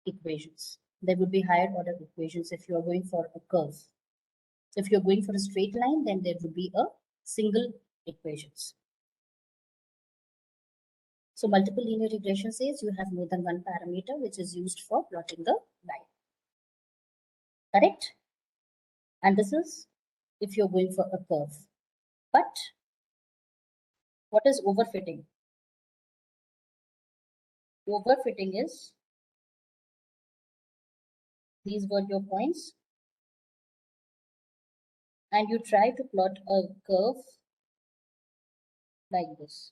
equations. There would be higher order equations if you are going for a curve. So if you're going for a straight line, then there would be a single equations. So multiple linear regression says you have more than one parameter which is used for plotting the line. Correct? And this is if you're going for a curve. But what is overfitting? Overfitting is, these were your points, and you try to plot a curve like this,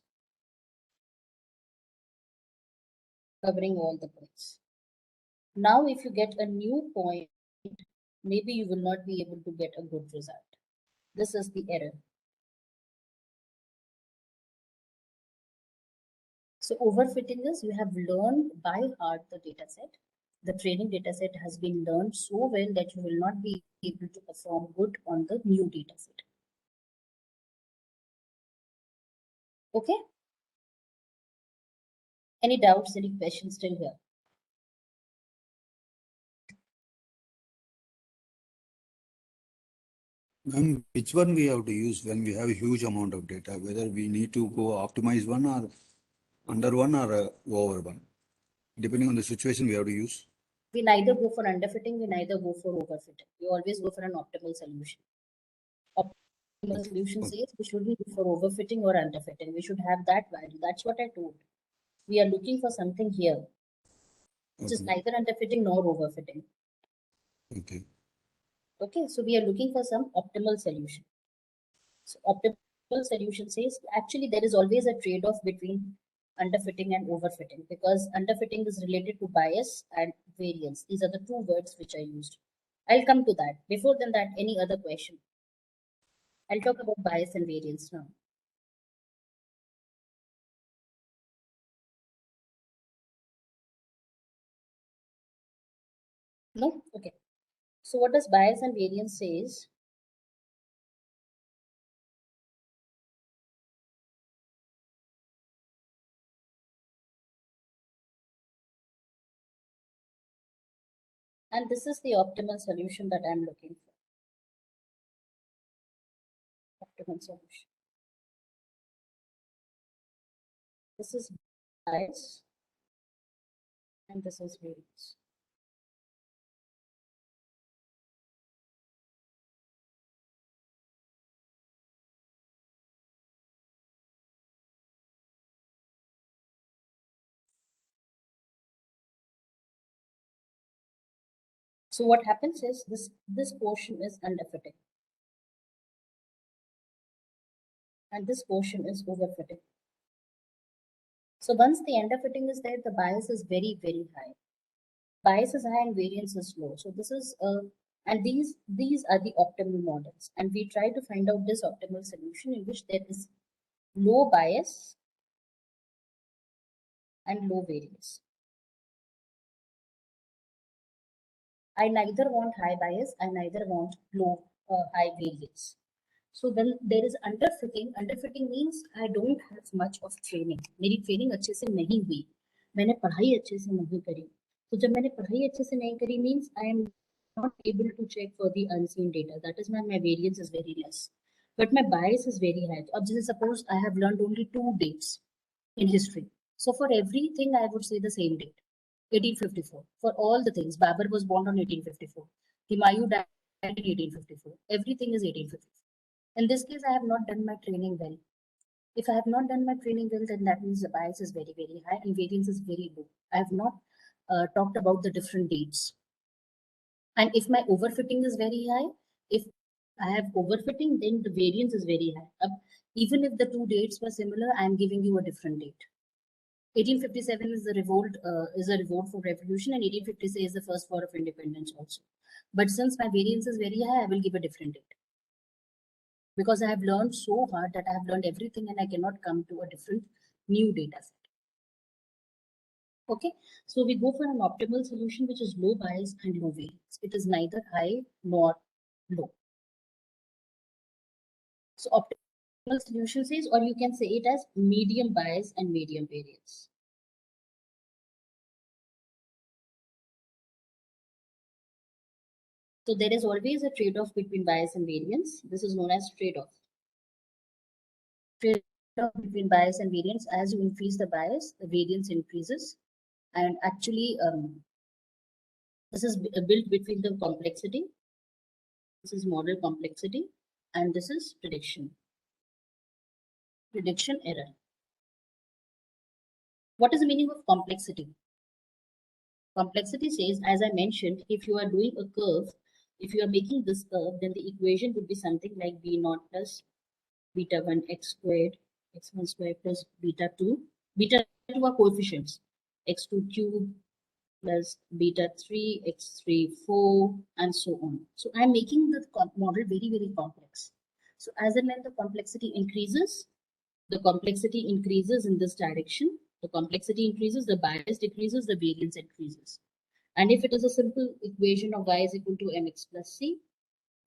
covering all the points. Now, if you get a new point, maybe you will not be able to get a good result. This is the error. So overfitting is you have learned by heart the data set. The training data set has been learned so well that you will not be able to perform good on the new data set. Okay? Any doubts, any questions still here? Which one we have to use when we have a huge amount of data, whether we need to go optimize one or under one or over one? Depending on the situation, we have to use. We neither go for underfitting, we neither go for overfitting. We always go for an optimal solution. Optimal solution says we shouldn't go for overfitting or underfitting. We should have that value. That's what I told. We are looking for something here, which is neither underfitting nor overfitting. Okay. Okay, so we are looking for some optimal solution. So optimal solution says actually there is always a trade-off between underfitting and overfitting, because underfitting is related to bias and variance. These are the two words which I used. I'll come to that. Before than that, any other question? I'll talk about bias and variance now. No? Okay. So what does bias and variance says? And this is the optimal solution that I'm looking for. Optimal solution. This is bias and this is variance. So what happens is this portion is underfitting. And this portion is overfitting. So once the underfitting is there, the bias is very, very high. Bias is high and variance is low. So this is and these are the optimal models. And we try to find out this optimal solution in which there is low bias and low variance. I neither want high bias, I neither want low high variance. So when there is underfitting, underfitting means I don't have much of training. मेरी training अच्छे से नहीं हुई, मैंने पढ़ाई अच्छे से नहीं करी. तो जब मैंने पढ़ाई अच्छे से नहीं करी means I am not able to check for the unseen data. That is why my variance is very less. but my bias is very high. Suppose I have learned only 2 dates in history. So for everything, I would say the same date, 1854. For all the things, Babur was born on 1854. Humayun died in 1854. Everything is 1854. In this case, I have not done my training well. If I have not done my training well, then that means the bias is very, very high and variance is very low. I have not talked about the different dates. And if my overfitting is very high, if I have overfitting, then the variance is very high. Even if the 2 dates were similar, I am giving you a different date. 1857 is a revolt for revolution, and 1856 is the first war of independence also. But since my variance is very high, I will give a different date. Because I have learned so hard that I have learned everything and I cannot come to a different new data set. Okay, so we go for an optimal solution which is low bias and low variance. It is neither high nor low. So optimal solution says, or you can say it as medium bias and medium variance. So there is always a trade-off between bias and variance. This is known as trade-off. Trade-off between bias and variance. As you increase the bias, the variance increases. And actually, this is built between the complexity. This is model complexity, and this is prediction error. What is the meaning of complexity? Complexity says, as I mentioned, if you are doing a curve, if you are making this curve, then the equation would be something like b0 plus beta 1 x squared, x1 squared plus beta 2. Beta 2 are coefficients, x2 cube plus beta 3, x3, 4, and so on. So I'm making the model very, very complex. So as and when the complexity increases in this direction. The complexity increases, the bias decreases, the variance increases. And if it is a simple equation of y is equal to mx plus c,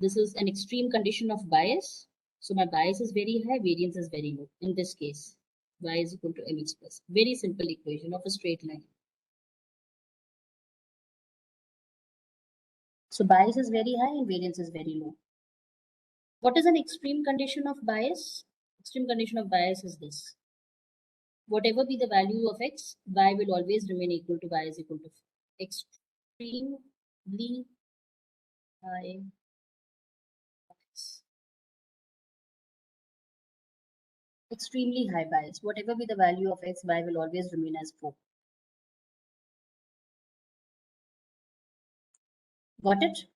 this is an extreme condition of bias. So my bias is very high, variance is very low. In this case, y is equal to mx plus. Very simple equation of a straight line. So bias is very high and variance is very low. What is an extreme condition of bias? Extreme condition of bias is this. Whatever be the value of x, y will always remain equal to y is equal to extremely high bias. Extremely high bias. Whatever be the value of x, y will always remain as 4. Got it?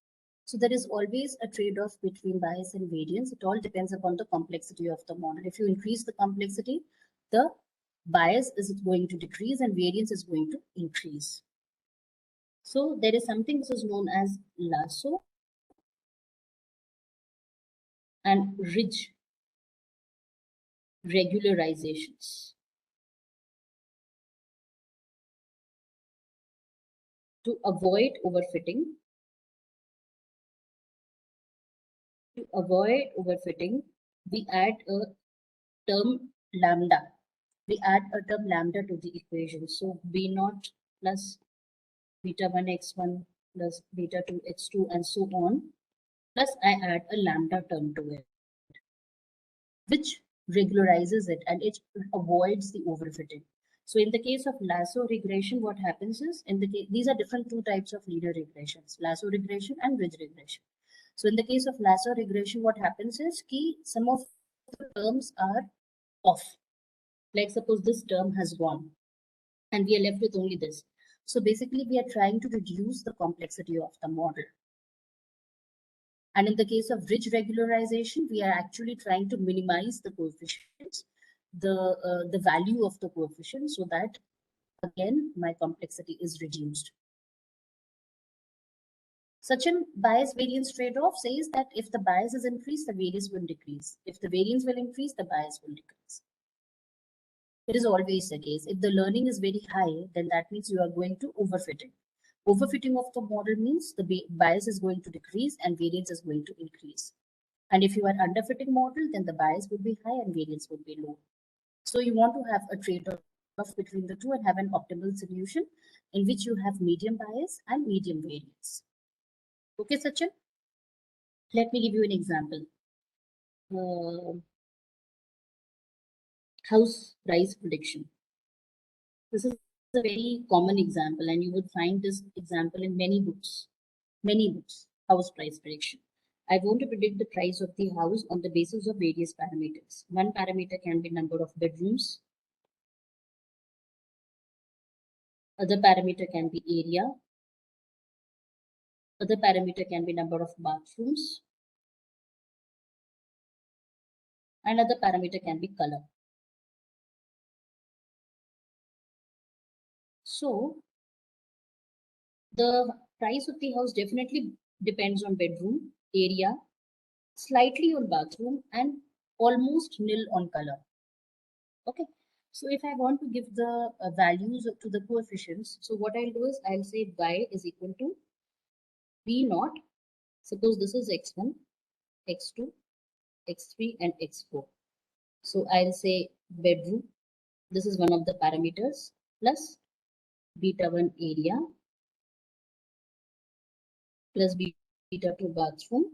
So there is always a trade-off between bias and variance. It all depends upon the complexity of the model. If you increase the complexity, the bias is going to decrease and variance is going to increase. So there is something which is known as Lasso and ridge regularizations. To avoid overfitting, we add a term lambda. We add a term lambda to the equation. So b0 plus beta 1 x1 plus beta 2 x2 and so on. Plus I add a lambda term to it, which regularizes it and it avoids the overfitting. So in the case of lasso regression, what happens is, these are different 2 types of linear regressions, lasso regression and ridge regression. So in the case of lasso regression, what happens is some of the terms are off. Like suppose this term has gone and we are left with only this. So basically we are trying to reduce the complexity of the model. And in the case of ridge regularization, we are actually trying to minimize the coefficients, the value of the coefficient, so that again my complexity is reduced. Such a bias variance trade-off says that if the bias is increased, the variance will decrease. If the variance will increase, the bias will decrease. It is always the case. If the learning is very high, then that means you are going to overfitting. Overfitting of the model means the bias is going to decrease and variance is going to increase. And if you are underfitting model, then the bias would be high and variance would be low. So you want to have a trade-off between the two and have an optimal solution in which you have medium bias and medium variance. Okay, Sachin? Let me give you an example. house price prediction. This is a very common example, and you would find this example in many books. House price prediction. I want to predict the price of the house on the basis of various parameters. One parameter can be number of bedrooms. Other parameter can be area. Other parameter can be number of bathrooms. Another parameter can be color. So the price of the house definitely depends on bedroom, area, slightly on bathroom, and almost nil on color. Okay. So if I want to give the values to the coefficients, so what I'll do is I'll say y is equal to b naught. Suppose this is x1, x2, x3, and x4. So I'll say bedroom. This is one of the parameters plus beta 1 area plus beta 2 bathroom.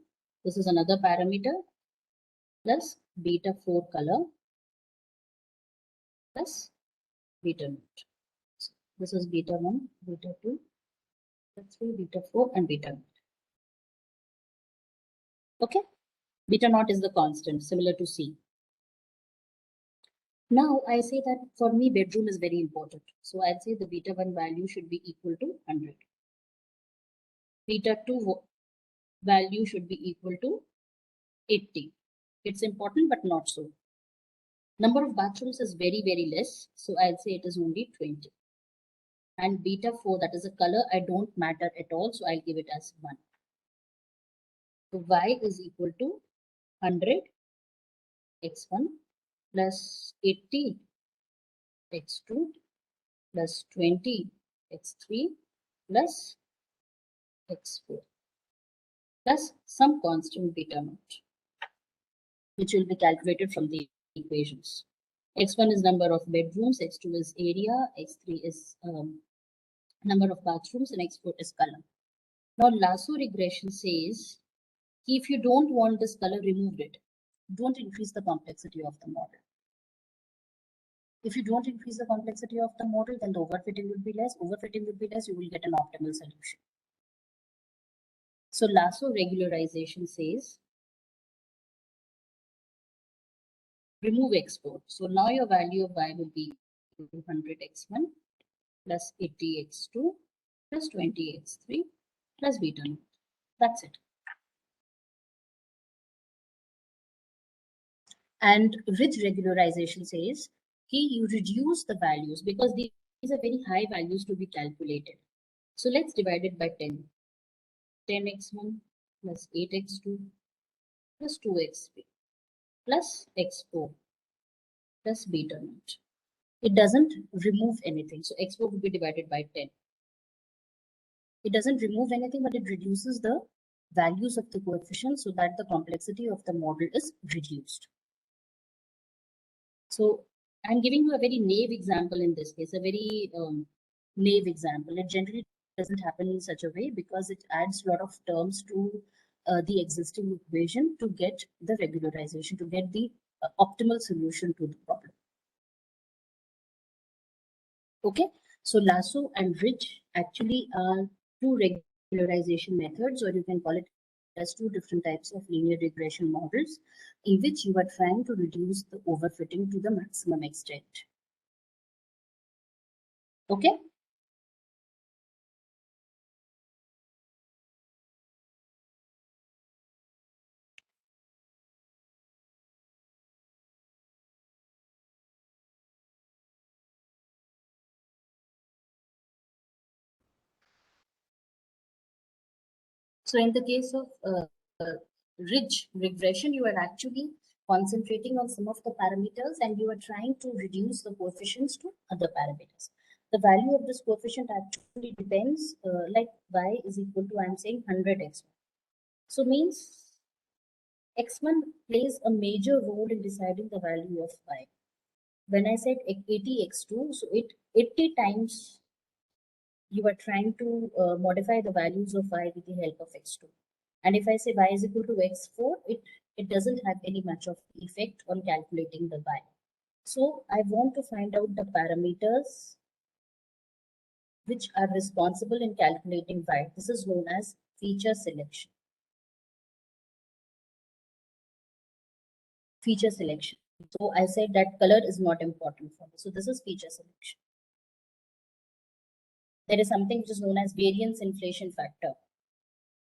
This is another parameter plus beta 4 color plus beta naught. So this is beta 1, beta 2, beta 3, beta 4, and beta naught. Okay. Beta naught is the constant, similar to C. Now I say that for me, bedroom is very important. So I'll say the beta 1 value should be equal to 100. Beta 2 value should be equal to 80. It's important, but not so. Number of bathrooms is very, very less. So I'll say it is only 20. And beta 4, that is a color, I don't matter at all. So I'll give it as 1. So y is equal to 100 x1 plus 80 x2 plus 20 x3 plus x4 plus some constant beta naught, which will be calculated from the equations. X1 is number of bedrooms, x2 is area, x3 is number of bathrooms, and x4 is color. Now Lasso regression says if you don't want this color, remove it. Don't increase the complexity of the model. If you don't increase the complexity of the model, then the overfitting would be less. Overfitting would be less, you will get an optimal solution. So Lasso regularization says remove x4. So now your value of y will be 200x1 plus 80x2 plus 20x3 plus beta naught. That's it. And ridge regularization says you reduce the values because these are very high values to be calculated. So let's divide it by 10. 10x1 plus 8x2 plus 2x3 plus x4 plus beta naught. It doesn't remove anything. So x4 will be divided by 10. It doesn't remove anything, but it reduces the values of the coefficient so that the complexity of the model is reduced. So I'm giving you a very naive example in this case, a very naive example. It generally doesn't happen in such a way because it adds a lot of terms to the existing equation to get the regularization, to get the optimal solution to the problem. Okay, so Lasso and ridge actually are two regularization methods, or you can call it as two different types of linear regression models in which you are trying to reduce the overfitting to the maximum extent. Okay. So in the case of ridge regression, you are actually concentrating on some of the parameters and you are trying to reduce the coefficients to other parameters. The value of this coefficient actually depends, like y is equal to, I'm saying 100x1. So means x1 plays a major role in deciding the value of y. When I said 80x2, so 80 times you are trying to modify the values of y with the help of x2. And if I say y is equal to x4, it doesn't have any much of effect on calculating the y. So I want to find out the parameters which are responsible in calculating y. This is known as feature selection. Feature selection. So I said that color is not important for me. So this is feature selection. There is something which is known as variance inflation factor.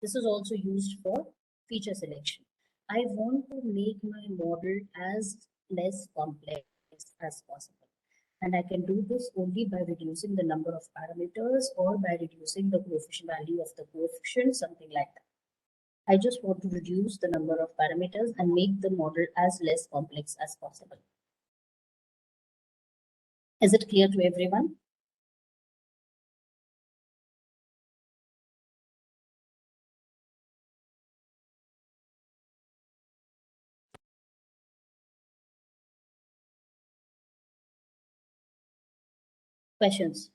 This is also used for feature selection. I want to make my model as less complex as possible. And I can do this only by reducing the number of parameters or by reducing the coefficient value of the coefficient, something like that. I just want to reduce the number of parameters and make the model as less complex as possible. Is it clear to everyone? Questions?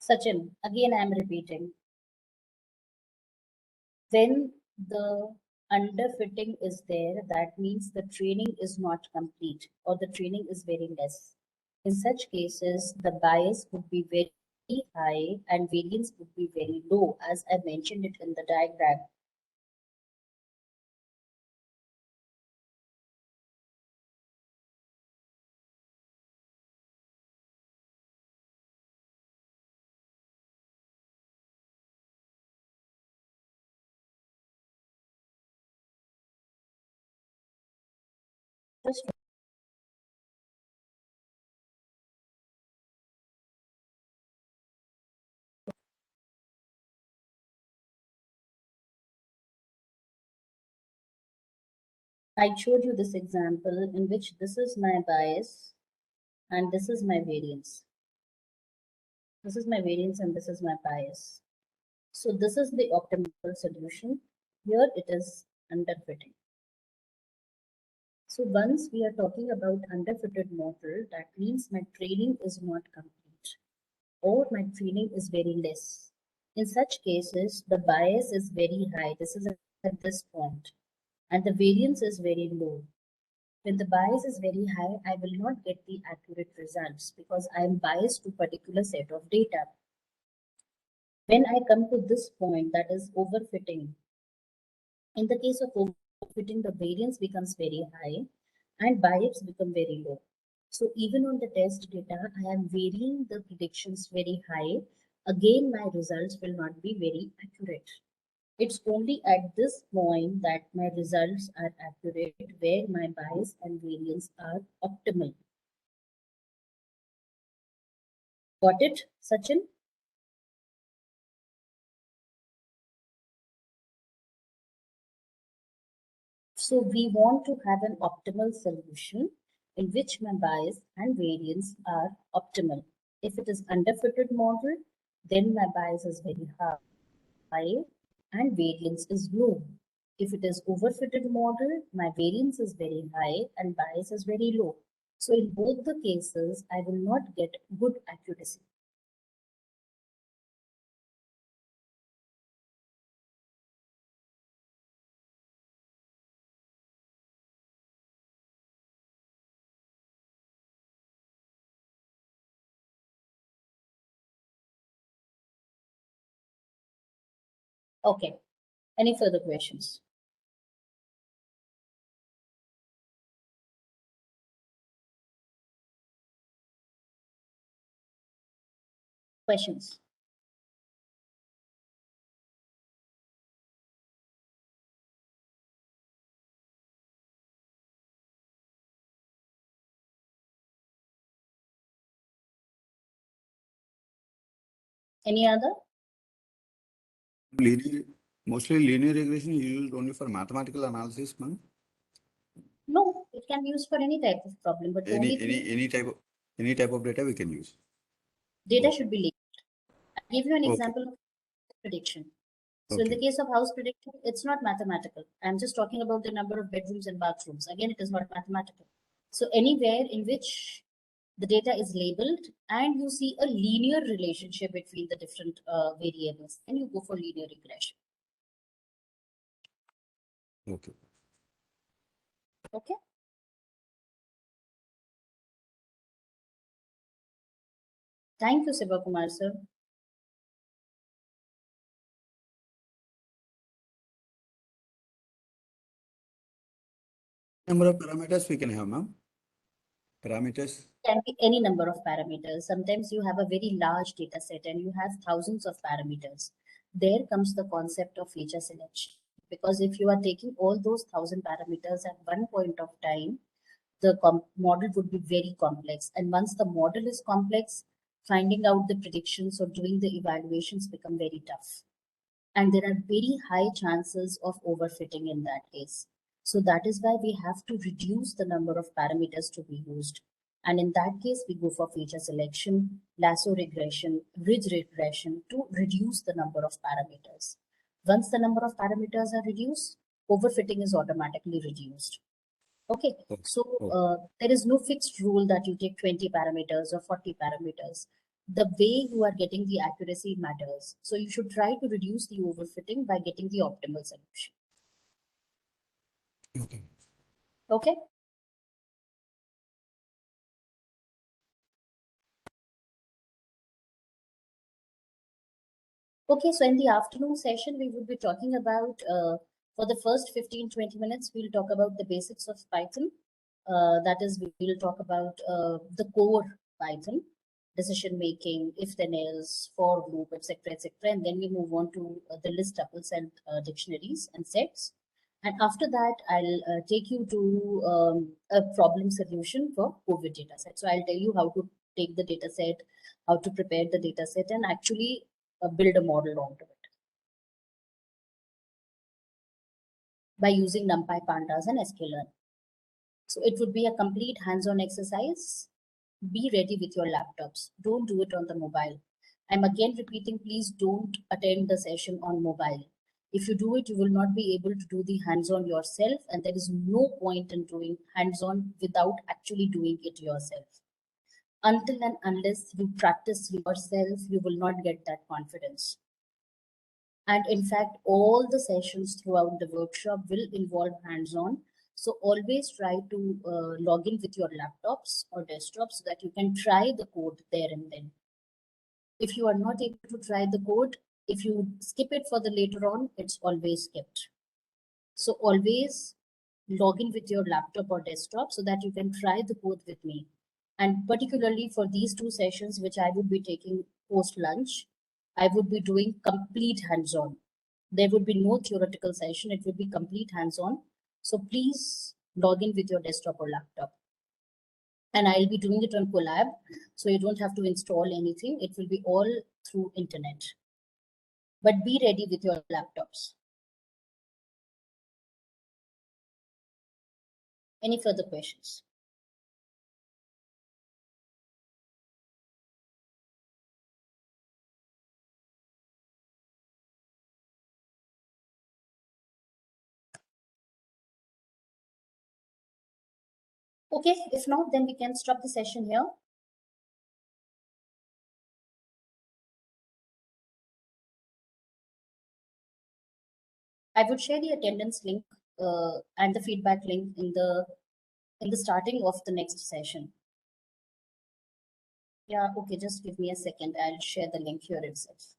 Sachin, again I am repeating. When the underfitting is there, that means the training is not complete or the training is very less. In such cases, the bias would be very high and variance would be very low, as I mentioned it in the diagram. Just I showed you this example in which this is my bias and this is my variance. This is my variance and this is my bias. So this is the optimal solution. Here it is underfitting. So once we are talking about underfitted model, that means my training is not complete or my training is very less. In such cases, the bias is very high. This is at this point, and the variance is very low. When the bias is very high, I will not get the accurate results because I am biased to particular set of data. When I come to this point, that is overfitting. In the case of overfitting, the variance becomes very high and bias become very low. So even on the test data, I am varying the predictions very high. Again, my results will not be very accurate. It's only at this point that my results are accurate, where my bias and variance are optimal. Got it, Sachin? So we want to have an optimal solution in which my bias and variance are optimal. If it is underfitted model, then my bias is very high and variance is low. If it is overfitted model, my variance is very high and bias is very low. So in both the cases, I will not get good accuracy. Okay, any further questions? Questions? Any other? Linear, Mostly linear regression is used only for mathematical analysis, ma'am. No, it can be used for any type of problem, but the only thing, Any type of data we can use. data Okay. should be labeled. I'll give you an Okay. example of prediction. So in the Okay. case of house prediction, it's not mathematical. I'm just talking about the number of bedrooms and bathrooms. Again, it is not mathematical. So anywhere in which the data is labeled and you see a linear relationship between the different variables, and you go for linear regression. Okay. Okay. Thank you, Sivakumar sir. Number of parameters we can have, ma'am. Parameters. Can be any number of parameters. Sometimes you have a very large data set and you have thousands of parameters. There comes the concept of feature selection. Because if you are taking all those 1,000 parameters at one point of time, the model would be very complex. And once the model is complex, finding out the predictions or doing the evaluations become very tough. And there are very high chances of overfitting in that case. So that is why we have to reduce the number of parameters to be used. And in that case, we go for feature selection, lasso regression, ridge regression to reduce the number of parameters. Once the number of parameters are reduced, overfitting is automatically reduced. Okay, so there is no fixed rule that you take 20 parameters or 40 parameters. The way you are getting the accuracy matters. So you should try to reduce the overfitting by getting the optimal solution. Okay. Okay. Okay, so in the afternoon session, we will be talking about, for the first 15-20 minutes, we'll talk about the basics of Python. That is, we'll talk about the core Python, decision making, if then else, for loop, etc., etc. And then we move on to the list tuples and dictionaries and sets. And after that, I'll take you to a problem solution for COVID data set. So I'll tell you how to take the data set, how to prepare the data set, and actually build a model onto it by using NumPy, Pandas, and sklearn. So it would be a complete hands-on exercise. Be ready with your laptops. Don't do it on the mobile. I'm again repeating, please don't attend the session on mobile. If you do it, you will not be able to do the hands-on yourself, and there is no point in doing hands-on without actually doing it yourself. Until and unless you practice yourself, you will not get that confidence. And in fact, all the sessions throughout the workshop will involve hands-on. So always try to log in with your laptops or desktops so that you can try the code there and then. If you are not able to try the code, if you skip it for the later on, it's always skipped. So always log in with your laptop or desktop so that you can try the code with me. And particularly for these two sessions, which I would be taking post lunch, I would be doing complete hands-on. There would be no theoretical session. It would be complete hands-on. So please log in with your desktop or laptop. And I'll be doing it on Collab. So you don't have to install anything. It will be all through internet. But be ready with your laptops. Any further questions? Okay, if not, then we can stop the session here. I would share the attendance link and the feedback link in the starting of the next session. Yeah, okay, just give me a second. I'll share the link here itself.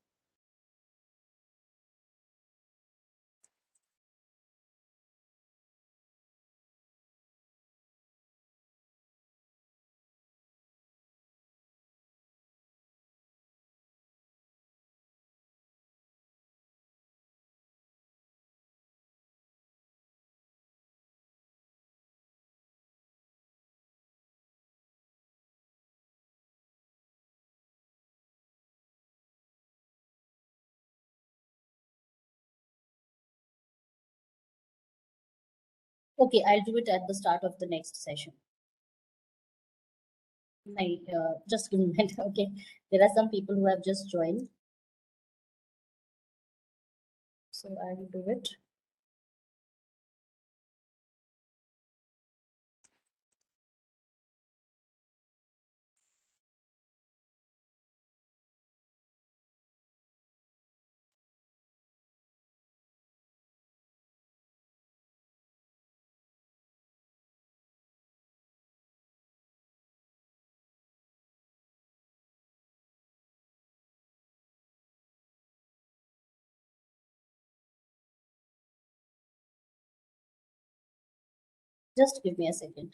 Okay, I'll do it at the start of the next session. Just give me a minute. Okay, there are some people who have just joined. So I will do it. Just give me a second.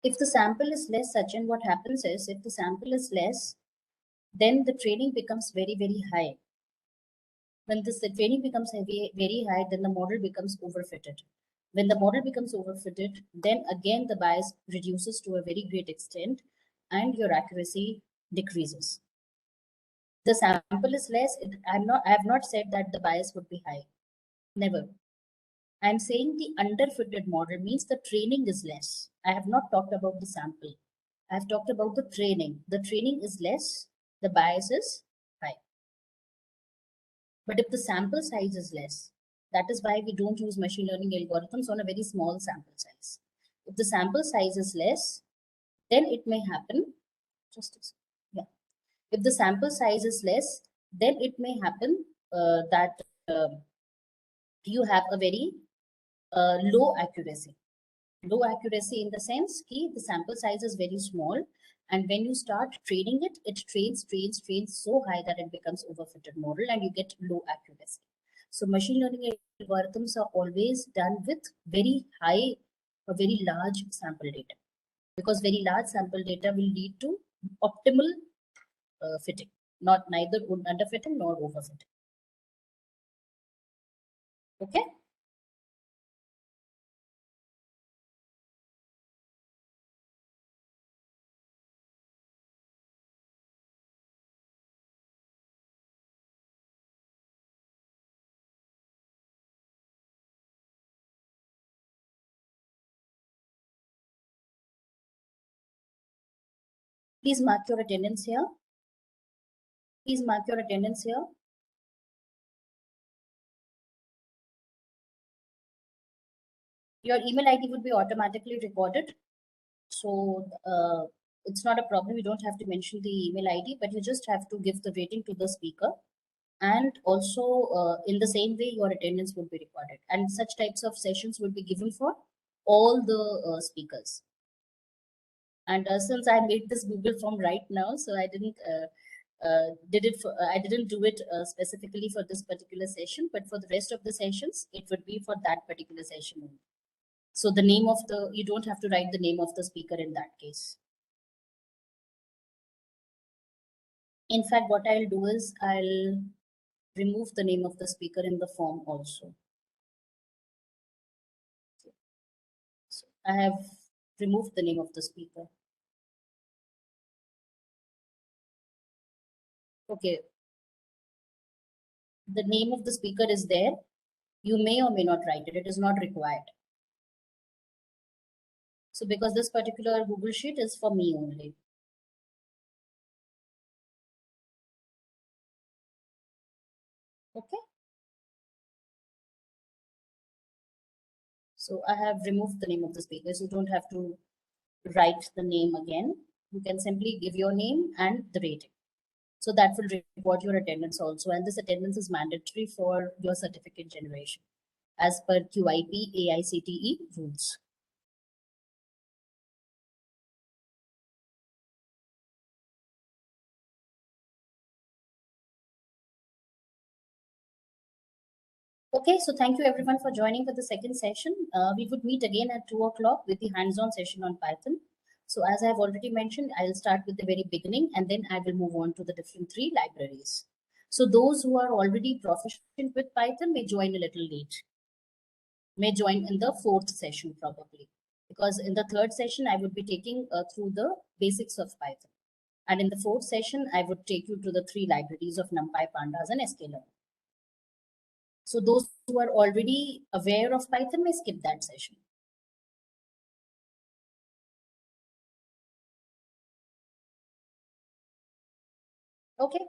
If the sample is less, Sachin, what happens is if the sample is less, then the training becomes very, very high. When the training becomes very high, then the model becomes overfitted. When the model becomes overfitted, then again the bias reduces to a very great extent and your accuracy decreases. The sample is less. I have not said that the bias would be high. Never. I'm saying the underfitted model means the training is less. I have not talked about the sample. I have talked about the training. The training is less, the bias is high. But if the sample size is less, that is why we don't use machine learning algorithms on a very small sample size. If the sample size is less, then it may happen, if the sample size is less, then it may happen that you have a very low accuracy. Low accuracy in the sense that the sample size is very small, and when you start training it, it trains so high that it becomes overfitted model and you get low accuracy. So machine learning algorithms are always done with very high or very large sample data, because very large sample data will lead to optimal fitting, not neither underfitting nor overfitting. Okay. Please mark your attendance here. Please mark your attendance here. Your email ID would be automatically recorded. So it's not a problem. You don't have to mention the email ID, but you just have to give the rating to the speaker. And also in the same way, your attendance would be recorded. And such types of sessions would be given for all the speakers. And since I made this Google form right now, so I didn't I didn't do it specifically for this particular session, but for the rest of the sessions, it would be for that particular session only. So the name of you don't have to write the name of the speaker in that case. In fact, what I'll do is I'll remove the name of the speaker in the form also. So I have removed the name of the speaker. Okay. The name of the speaker is there. You may or may not write it. It is not required. So because this particular Google Sheet is for me only. Okay. So I have removed the name of the speaker. So you don't have to write the name again. You can simply give your name and the rating. So that will record your attendance also. And this attendance is mandatory for your certificate generation as per QIP AICTE rules. Okay, so thank you everyone for joining for the second session. We would meet again at 2 o'clock with the hands-on session on Python. So as I've already mentioned, I'll start with the very beginning and then I will move on to the different 3 libraries. So those who are already proficient with Python may join a little late, may join in the 4th session probably, because in the 3rd session, I would be taking through the basics of Python. And in the 4th session, I would take you to the 3 libraries of NumPy, Pandas, and sklearn. So those who are already aware of Python may skip that session. Okay,